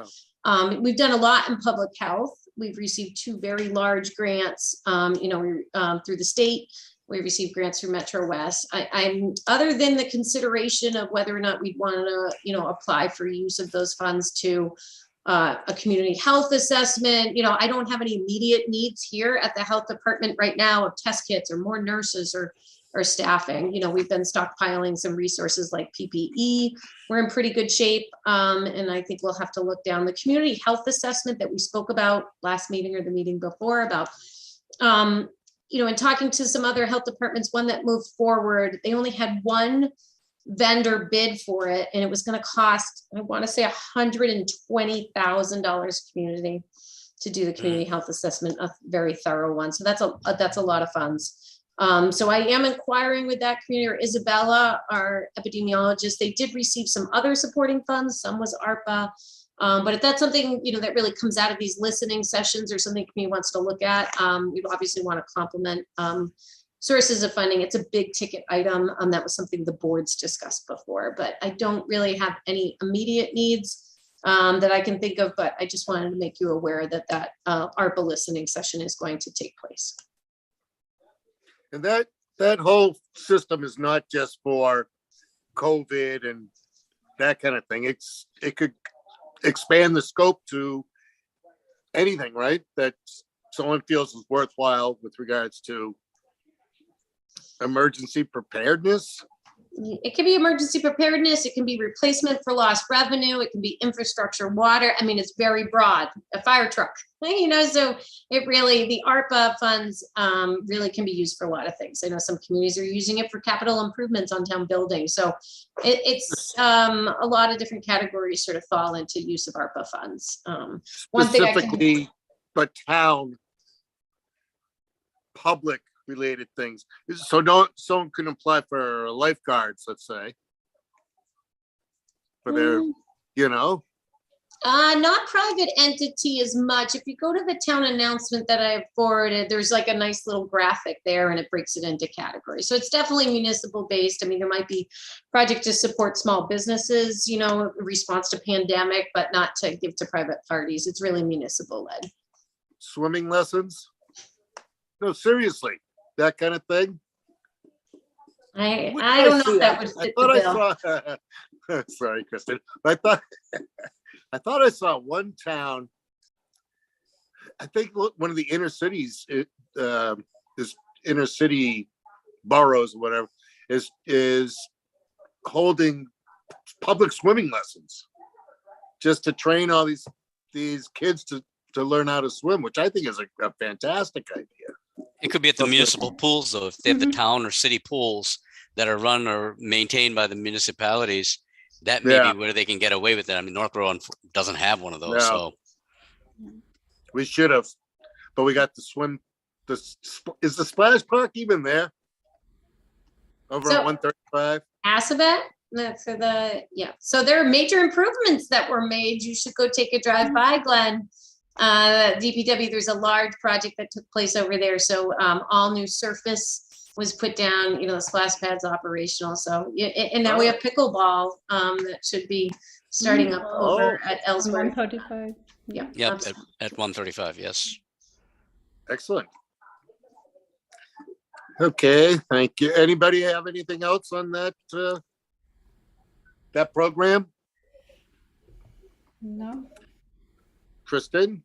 We've done a lot in public health. We've received 2 very large grants, through the state. We received grants through Metro West. I'm other than the consideration of whether or not we'd want to, apply for use of those funds to a community health assessment. I don't have any immediate needs here at the health department right now of test kits or more nurses or staffing. We've been stockpiling some resources like PPE. We're in pretty good shape. And I think we'll have to look down the community health assessment that we spoke about last meeting or the meeting before about, in talking to some other health departments, one that moved forward, they only had 1 vendor bid for it. And it was going to cost, I want to say $120,000 community to do the community health assessment, a very thorough one. So that's a lot of funds. So I am inquiring with that community, or Isabella, our epidemiologist. They did receive some other supporting funds. Some was ARPA. But if that's something, that really comes out of these listening sessions or something the community wants to look at, we obviously want to complement sources of funding. It's a big ticket item. That was something the boards discussed before, but I don't really have any immediate needs that I can think of, but I just wanted to make you aware that ARPA listening session is going to take place. And that whole system is not just for COVID and that kind of thing. It could expand the scope to anything, right? That someone feels is worthwhile with regards to emergency preparedness. It can be emergency preparedness. It can be replacement for lost revenue. It can be infrastructure, water. I mean, it's very broad. A fire truck, so it really, the ARPA funds really can be used for a lot of things. I know some communities are using it for capital improvements on town buildings. So it's a lot of different categories sort of fall into use of ARPA funds. One thing Specifically, but town public related things. So someone can apply for lifeguards, let's say, for their, Not private entity as much. If you go to the town announcement that I forwarded, there's like a nice little graphic there and it breaks it into categories. So it's definitely municipal based. I mean, there might be project to support small businesses, you know, in response to pandemic, but not to give to private parties. It's really municipal led. Swimming lessons? No, seriously, that kind of thing? I What I did don't know see? if that would I fit thought the bill. I saw, sorry, Kristen. I thought I saw one town, I think one of the inner cities, this inner city boroughs or whatever, is holding public swimming lessons just to train all these kids to learn how to swim, which I think is a fantastic idea. It could be at the municipal pools, though, if they have the town or city pools that are run or maintained by the municipalities, that may Yeah. be where they can get away with it. I mean, Northborough doesn't have one of those, No. so. We should have, but we got the swim. Is the splash park even there? Over So- at 135? Assabet, that's for the, yeah. So there are major improvements that were made. You should go take a drive by, Glenn. DPW, there's a large project that took place over there. So all new surface was put down, you know, the splash pad's operational. So, and now we have pickleball that should be starting up over at Ellsworth. 135. Yeah. Yep, absolutely. at 135, yes. Excellent. Okay, thank you. Anybody have anything else on that, that program? No. Kristen?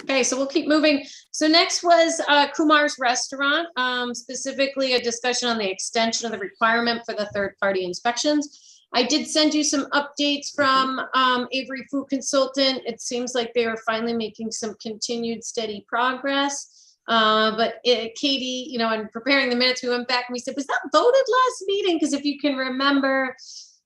Okay, so we'll keep moving. So next was Kumar's Restaurant, specifically a discussion on the extension of the requirement for the third-party inspections. I did send you some updates from Avery Food Consultant. It seems like they are finally making some continued steady progress. But Katie, you know, in preparing the minutes, we went back and we said, was that voted last meeting? Because if you can remember,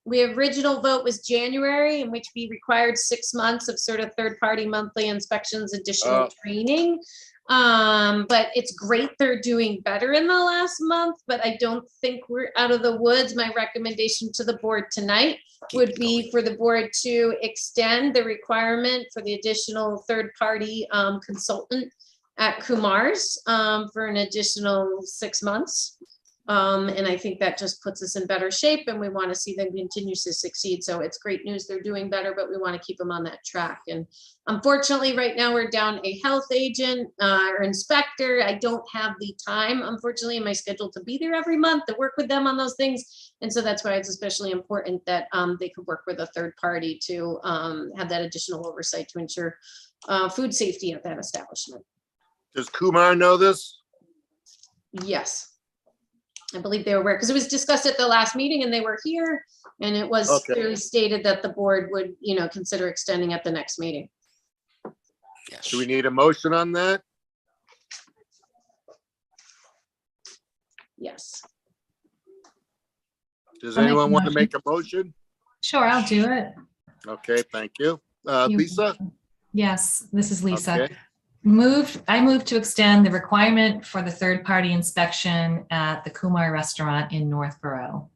the original vote was January, in which we required 6 months of sort of third-party monthly inspections, additional training. But it's great they're doing better in the last month, but I don't think we're out of the woods. My recommendation to the board tonight would be for the board to extend the requirement for the additional third-party consultant at Kumar's for an additional 6 months. And I think that just puts us in better shape and we want to see them continue to succeed. So it's great news they're doing better, but we want to keep them on that track. And unfortunately, right now we're down a health agent or inspector. I don't have the time, unfortunately, in my schedule to be there every month to work with them on those things. And so that's why it's especially important that they could work with a third party to have that additional oversight to ensure food safety at that establishment. Does Kumar know this? Yes. I believe they were aware because it was discussed at the last meeting and they were here and it was clearly stated that the board would, you know, consider extending at the next meeting. Yes. Do we need a motion on that? Yes. Does I'll make a anyone want to motion. make a motion? Sure, I'll do it. Okay, thank you. You- Lisa? Yes, this is Lisa. Okay. I move to extend the requirement for the third-party inspection at the Kumar Restaurant in Northborough.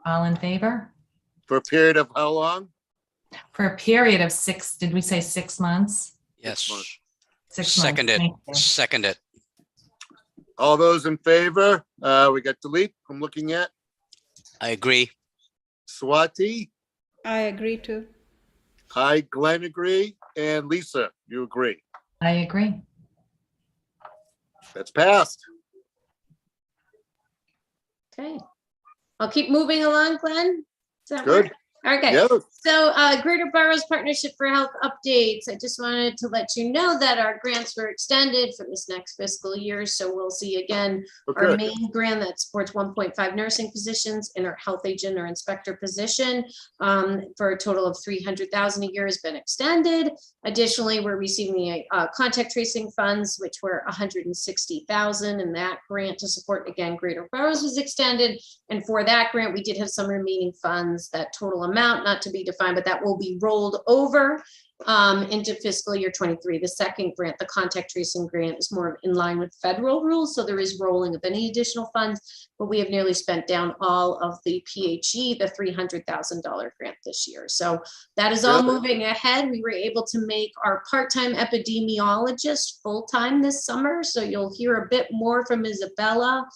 All in favor? For a period of how long? For a period of 6, did we say 6 months? Yes. 6 months. Second it, Thank you. second it. All those in favor? We got Dilip I'm looking at. I agree. Swati? I agree too. I, Glenn, agree. And Lisa, you agree. I agree. That's passed. Okay. I'll keep moving along, Glenn. Does that Good. work? Okay. Yeah, So Greater Boroughs Partnership for Health updates. I just wanted to let you know that our grants were extended for this next fiscal year. So we'll see again, our okay. main grant that supports 1.5 nursing positions in our health agent or inspector position for a total of 300,000 a year has been extended. Additionally, we're receiving the contact tracing funds, which were 160,000, and that grant to support again Greater Boroughs was extended. And for that grant, we did have some remaining funds, that total amount not to be defined, but that will be rolled over into fiscal year 23. The second grant, the contact tracing grant, is more in line with federal rules. So there is rolling of any additional funds, but we have nearly spent down all of the PHE, the $300,000 grant this year. So that is all Really? moving ahead. We were able to make our part-time epidemiologist full-time this summer. So you'll hear a bit more from Isabella.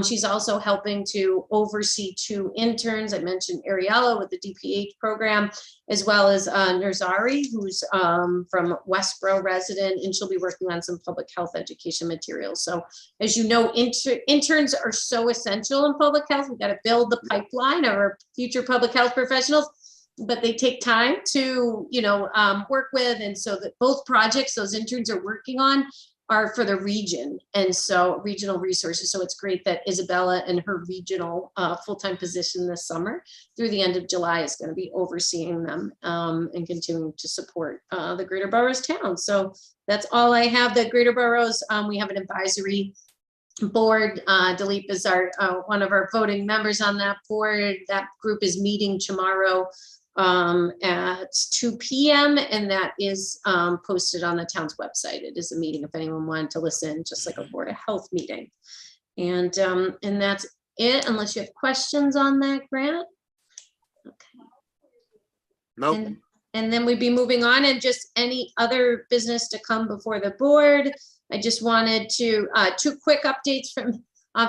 She's also helping to oversee 2 interns. I mentioned Ariella with the DPH program, as well as Nurzari, who's from Westboro resident, and she'll be working on some public health education materials. So as you know, interns are so essential in public health. We've got to build the pipeline of our future public health professionals, but they take time to, work with. And so that both projects those interns are working on are for the region, and so regional resources. So it's great that Isabella and her regional full-time position this summer through the end of July is going to be overseeing them and continuing to support the Greater Boroughs town. So that's all I have. The Greater Boroughs, we have an advisory board. Dilip is our one of our voting members on that board. That group is meeting tomorrow at 2 p.m. and that is posted on the town's website. It is a meeting if anyone wanted to listen, just like a Board of Health meeting. And that's it, unless you have questions on that, Grant. Okay. Nope. And then we'd be moving on, and just any other business to come before the board. I just wanted to 2 quick updates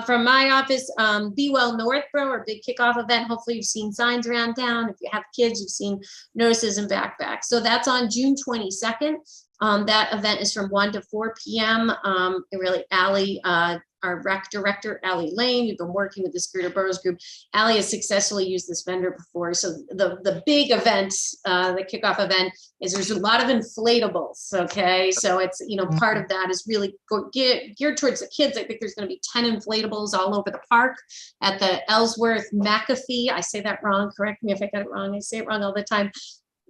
from my office. Be Well Northborough, our big kickoff event. Hopefully you've seen signs around town. If you have kids, you've seen notices and backpacks. So that's on June 22nd. That event is from 1 to 4 p.m. Really, Allie, our rec director, Allie Lane, you've been working with this Greater Boroughs group. Allie has successfully used this vendor before. So the big event, the kickoff event, is there's a lot of inflatables, okay? So it's, part of that is really geared towards the kids. I think there's gonna be 10 inflatables all over the park at the Ellsworth McAfee. I say that wrong, correct me if I got it wrong. I say it wrong all the time.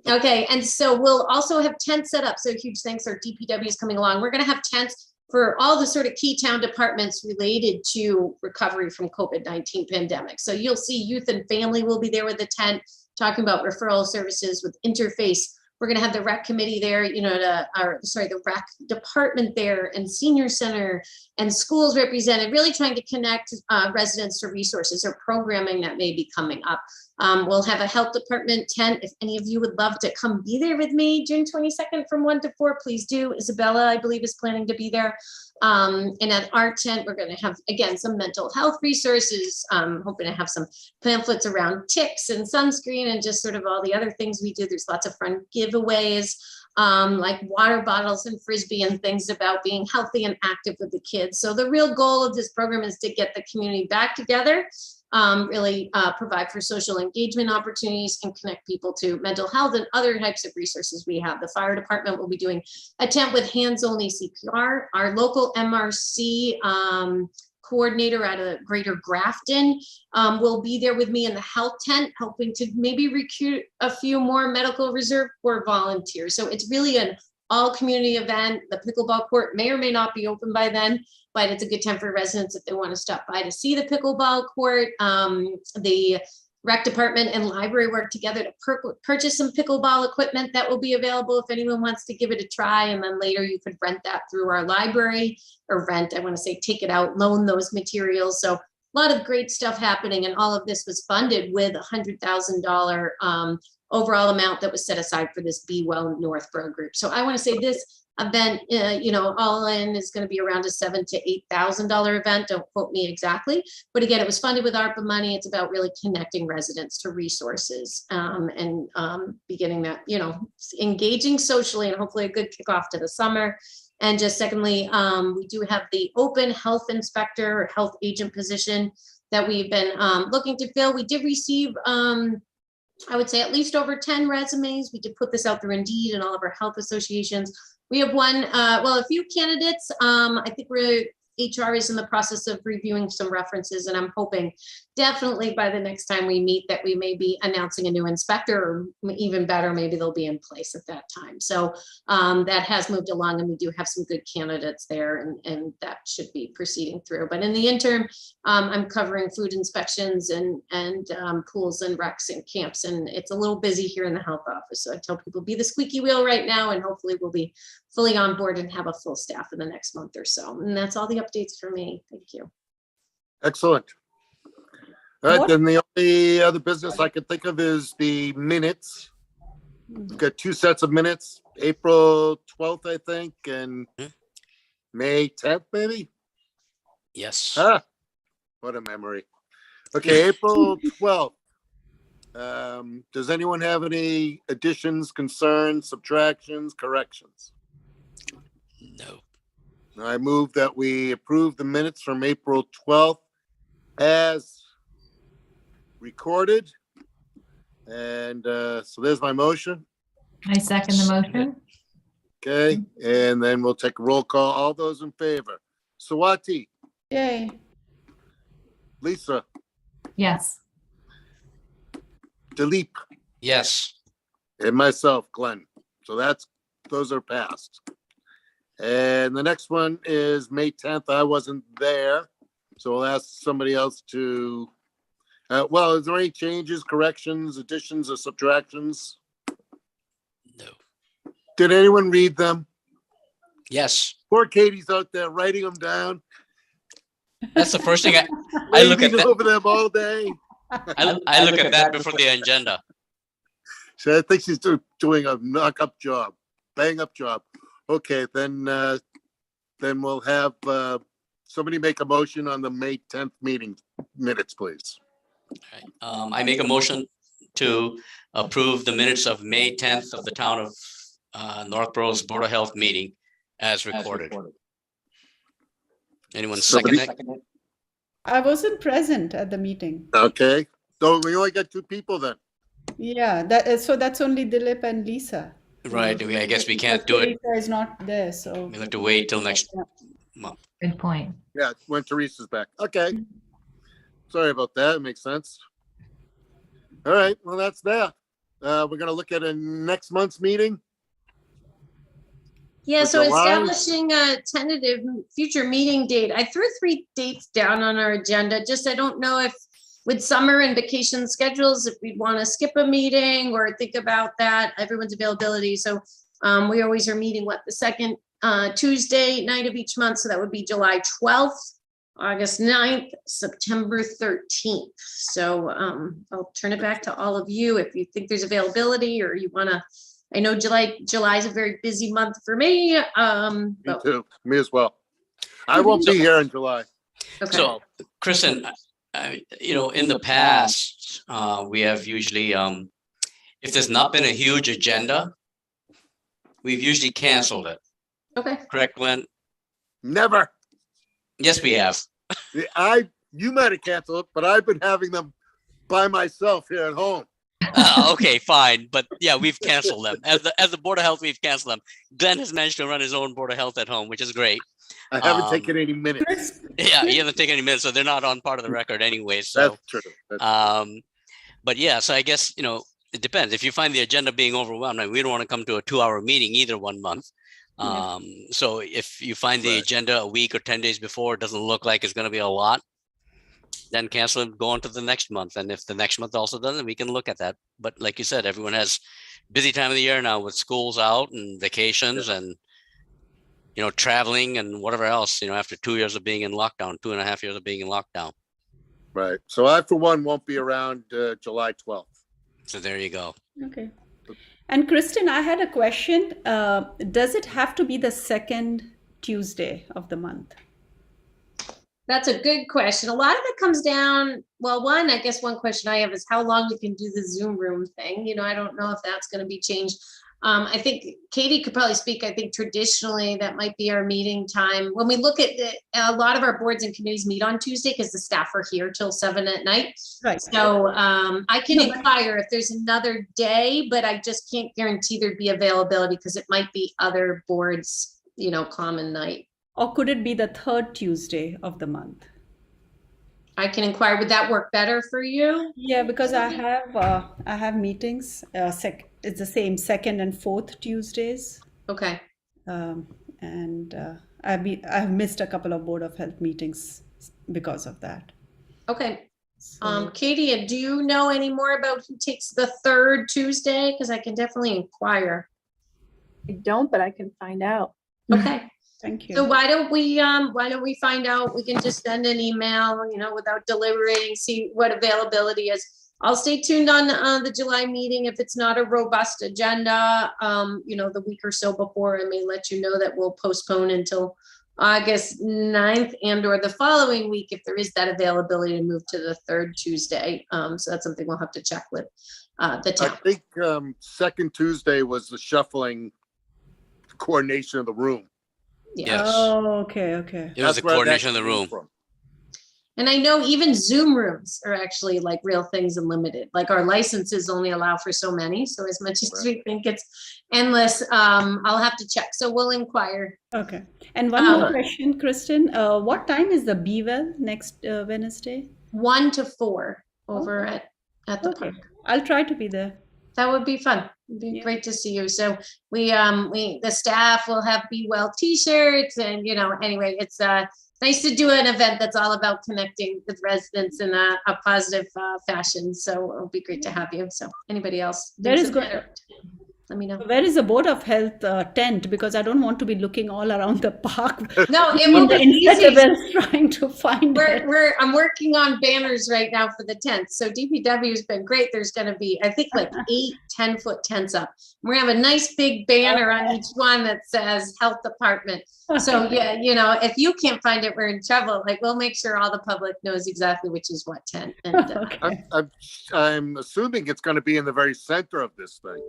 Okay, and so we'll also have tents set up. So huge thanks, our DPW is coming along. We're gonna have tents for all the sort of key town departments related to recovery from COVID-19 pandemic. So you'll see youth and family will be there with the tent, talking about referral services with interface. We're gonna have the rec committee there, the rec department there, and senior center and schools represented, really trying to connect residents to resources or programming that may be coming up. We'll have a health department tent. If any of you would love to come be there with me, June 22nd from 1 to 4, please do. Isabella, I believe, is planning to be there. And at our tent, we're going to have, again, some mental health resources, hoping to have some pamphlets around ticks and sunscreen and just sort of all the other things we do. There's lots of fun giveaways, like water bottles and Frisbee and things about being healthy and active with the kids. So the real goal of this program is to get the community back together, really provide for social engagement opportunities and connect people to mental health and other types of resources we have. The fire department will be doing a tent with hands-only CPR. Our local MRC coordinator out of Greater Grafton will be there with me in the health tent, helping to maybe recruit a few more medical reserve corps volunteers. So it's really an all community event. The pickleball court may or may not be open by then, but it's a good time for residents if they want to stop by to see the pickleball court. The rec department and library work together to purchase some pickleball equipment that will be available if anyone wants to give it a try. And then later you could rent that through our library, or take it out, loan those materials. So a lot of great stuff happening. And all of this was funded with $100,000 overall amount that was set aside for this Be Well Northborough group. So I want to say this event, all in is going to be around a $7,000 to $8,000 event. Don't quote me exactly, but again, it was funded with ARPA money. It's about really connecting residents to resources and beginning that, engaging socially, and hopefully a good kickoff to the summer. And just secondly, we do have the open health inspector or health agent position that we've been looking to fill. We did receive, I would say, at least over 10 resumes. We did put this out through Indeed and all of our health associations. We have a few candidates. I think we're HR is in the process of reviewing some references, and I'm hoping definitely by the next time we meet that we may be announcing a new inspector, or even better, maybe they'll be in place at that time. So that has moved along, and we do have some good candidates there, and that should be proceeding through. But in the interim, I'm covering food inspections and pools and recs and camps, and it's a little busy here in the health office. So I tell people, be the squeaky wheel right now, and hopefully we'll be fully on board and have a full staff in the next month or so. And that's all the updates for me. Thank you. Excellent. All right, What- then the only other business I can think of is the minutes. We've got 2 sets of minutes, April 12th, I think, and May 10th, maybe? Yes. Ah, what a memory. Okay, April 12th. Does anyone have any additions, concerns, subtractions, corrections? No. I move that we approve the minutes from April 12th as recorded. And so there's my motion. I second the motion. Okay, and then we'll take a roll call. All those in favor? Sawati, Yay. Lisa, Yes. Dilip, Yes. and myself, Glenn. So those are passed. And the next one is May 10th. I wasn't there, so we'll ask somebody else to, well, is there any changes, corrections, additions, or subtractions? No. Did anyone read them? Yes. Poor Katie's out there writing them down, That's the first thing I look at waving that. over them all day. I look at that before the agenda. So I think she's doing a knock-up job, bang-up job. Okay, then we'll have somebody make a motion on the May 10th meeting minutes, please. All right. I make a motion to approve the minutes of May 10th of the town of Northborough's Board of Health meeting as recorded. Anyone second Somebody- it? I wasn't present at the meeting. Okay, so we only got 2 people then. Yeah, so that's only Dilip and Lisa. Right. I guess we can't do it. Lisa is not there, so. We'll have to wait till next month. Good point. Yeah, when Teresa's back. Okay. Sorry about that. It makes sense. All right, well, that's that. We're gonna look at a next month's meeting. Yeah, For so July? establishing a tentative future meeting date. I threw 3 dates down on our agenda. Just I don't know if with summer and vacation schedules, if we'd want to skip a meeting or think about that, everyone's availability. So we always are meeting, the second Tuesday night of each month. So that would be July 12th, August 9th, September 13th. So I'll turn it back to all of you if you think there's availability or you want to. I know July is a very busy month for me. Me But, too, me as well. I won't be here in July. okay. So, Kristen, in the past, we have usually, if there's not been a huge agenda, we've usually canceled it. Okay. Correct, Glenn? Never. Yes, we have. You might have canceled it, but I've been having them by myself here at home. Okay, fine. But yeah, we've canceled them. As the Board of Health, we've canceled them. Glenn has managed to run his own Board of Health at home, which is great. I haven't taken any minutes. Yeah, he hasn't taken any minutes, so they're not on part of the record anyway. So, That's true. That's but yeah, so I guess, it depends. If you find the agenda being overwhelmed, we don't want to come to a 2-hour meeting either one month. Yeah. So if you find the Right. agenda a week or 10 days before, it doesn't look like it's going to be a lot, then cancel it, go on to the next month. And if the next month also doesn't, we can look at that. But like you said, everyone has busy time of the year now with schools out and vacations and, traveling and whatever else, after 2 years of being in lockdown, 2.5 years of being in lockdown. right. So I, for one, won't be around July 12th. So there you go. Okay. And Kristen, I had a question. Does it have to be the second Tuesday of the month? That's a good question. A lot of it comes down, well, I guess one question I have is how long we can do the Zoom room thing. I don't know if that's going to be changed. I think Katie could probably speak. I think traditionally that might be our meeting time. When we look at a lot of our boards and committees meet on Tuesday because the staff are here till 7 at night. Right. So I can inquire if there's another day, but I just can't guarantee there'd be availability because it might be other boards, common night. Or could it be the third Tuesday of the month? I can inquire. Would that work better for you? Yeah, because I have meetings. It's the same second and fourth Tuesdays, Okay. and I've missed a couple of Board of Health meetings because of that. Okay. So, Katie, do you know any more about who takes the third Tuesday? Because I can definitely inquire. I don't, but I can find out. Okay. thank you. So why don't we find out? We can just send an email, without deliberating, see what availability is. I'll stay tuned on the July meeting. If it's not a robust agenda, the week or so before, I may let you know that we'll postpone until August 9th or the following week if there is that availability to move to the third Tuesday. So that's something we'll have to check with the I town. think second Tuesday was the shuffling coordination of the room. Yeah. Yes. Oh, okay. It was the where that coordination of the came room. from. And I know even Zoom rooms are actually like real things and limited. Like our licenses only allow for so many. So as much as we think it's endless, I'll have to check. So we'll inquire. Okay. And one more question, Kristen. What time is the Be Well next Wednesday? 1 to 4 over at the Okay. park. I'll try to be there. That would be fun. It'd be Yeah. great to see you. So the staff will have Be Well t-shirts and, anyway, it's nice to do an event that's all about connecting with residents in a positive fashion. So it'll be great to have you. So anybody else? There is good. Let me know. Where is the Board of Health tent? Because I don't want to be looking all around the park No, it in will the be easy. inflatables trying to find it. I'm working on banners right now for the tents. So DPW has been great. There's going to be, I think, like 8 10-foot tents up. We're going to have a nice big banner on each one that says Health Department. So yeah, if you can't find it, we're in trouble. Like we'll make sure all the public knows exactly which is what tent. And Okay. I'm assuming it's going to be in the very center of this thing.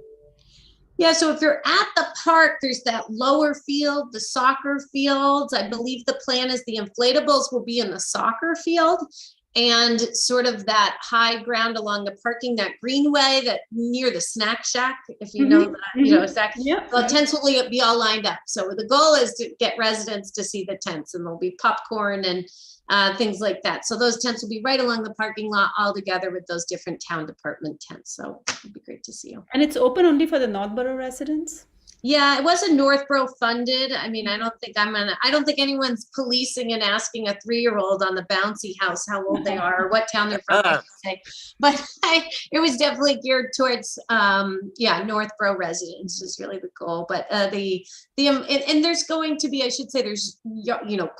yeah, so if you're at the park, there's that lower field, the soccer fields. I believe the plan is the inflatables will be in the soccer field and sort of that high ground along the parking, that greenway that near the snack shack, if you know that, exactly. Yeah. The tents will be all lined up. So the goal is to get residents to see the tents, and there'll be popcorn and things like that. So those tents will be right along the parking lot all together with those different town department tents. So it'd be great to see you. And it's open only for the Northborough residents? Yeah, it wasn't Northborough funded. I mean, I don't think anyone's policing and asking a 3-year-old on the bouncy house how old they are or what town they're from. But it was definitely geared towards, Northborough residents is really the goal. But and there's going to be, I should say, there's,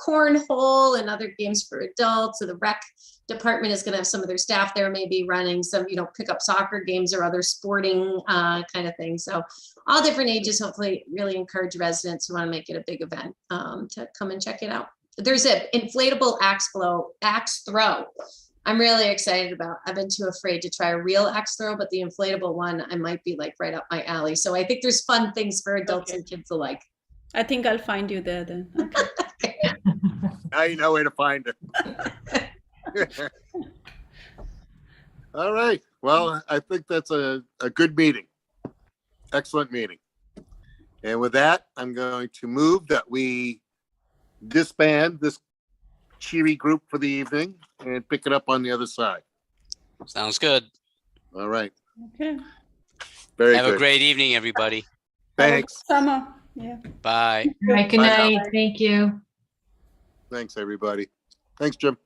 cornhole and other games for adults. So the rec department is going to have some of their staff there, maybe running some, pick up soccer games or other sporting kind of things. So all different ages, hopefully really encourage residents who want to make it a big event to come and check it out. There's an inflatable axe throw. I'm really excited about. I've been too afraid to try a real axe throw, but the inflatable one, I might be like right up my alley. So I think there's fun things for adults and kids alike. I think I'll find you there then. Okay. Now you know where to find it. All right. Well, I think that's a good meeting. Excellent meeting. And with that, I'm going to move that we disband this cheery group for the evening and pick it up on the other side. Sounds good. All right. Okay. Very Have good. a great evening, everybody. Thanks. Summer. Yeah. Bye. All right, good Bye. night. Thank you. Thanks, everybody. Thanks, Jim.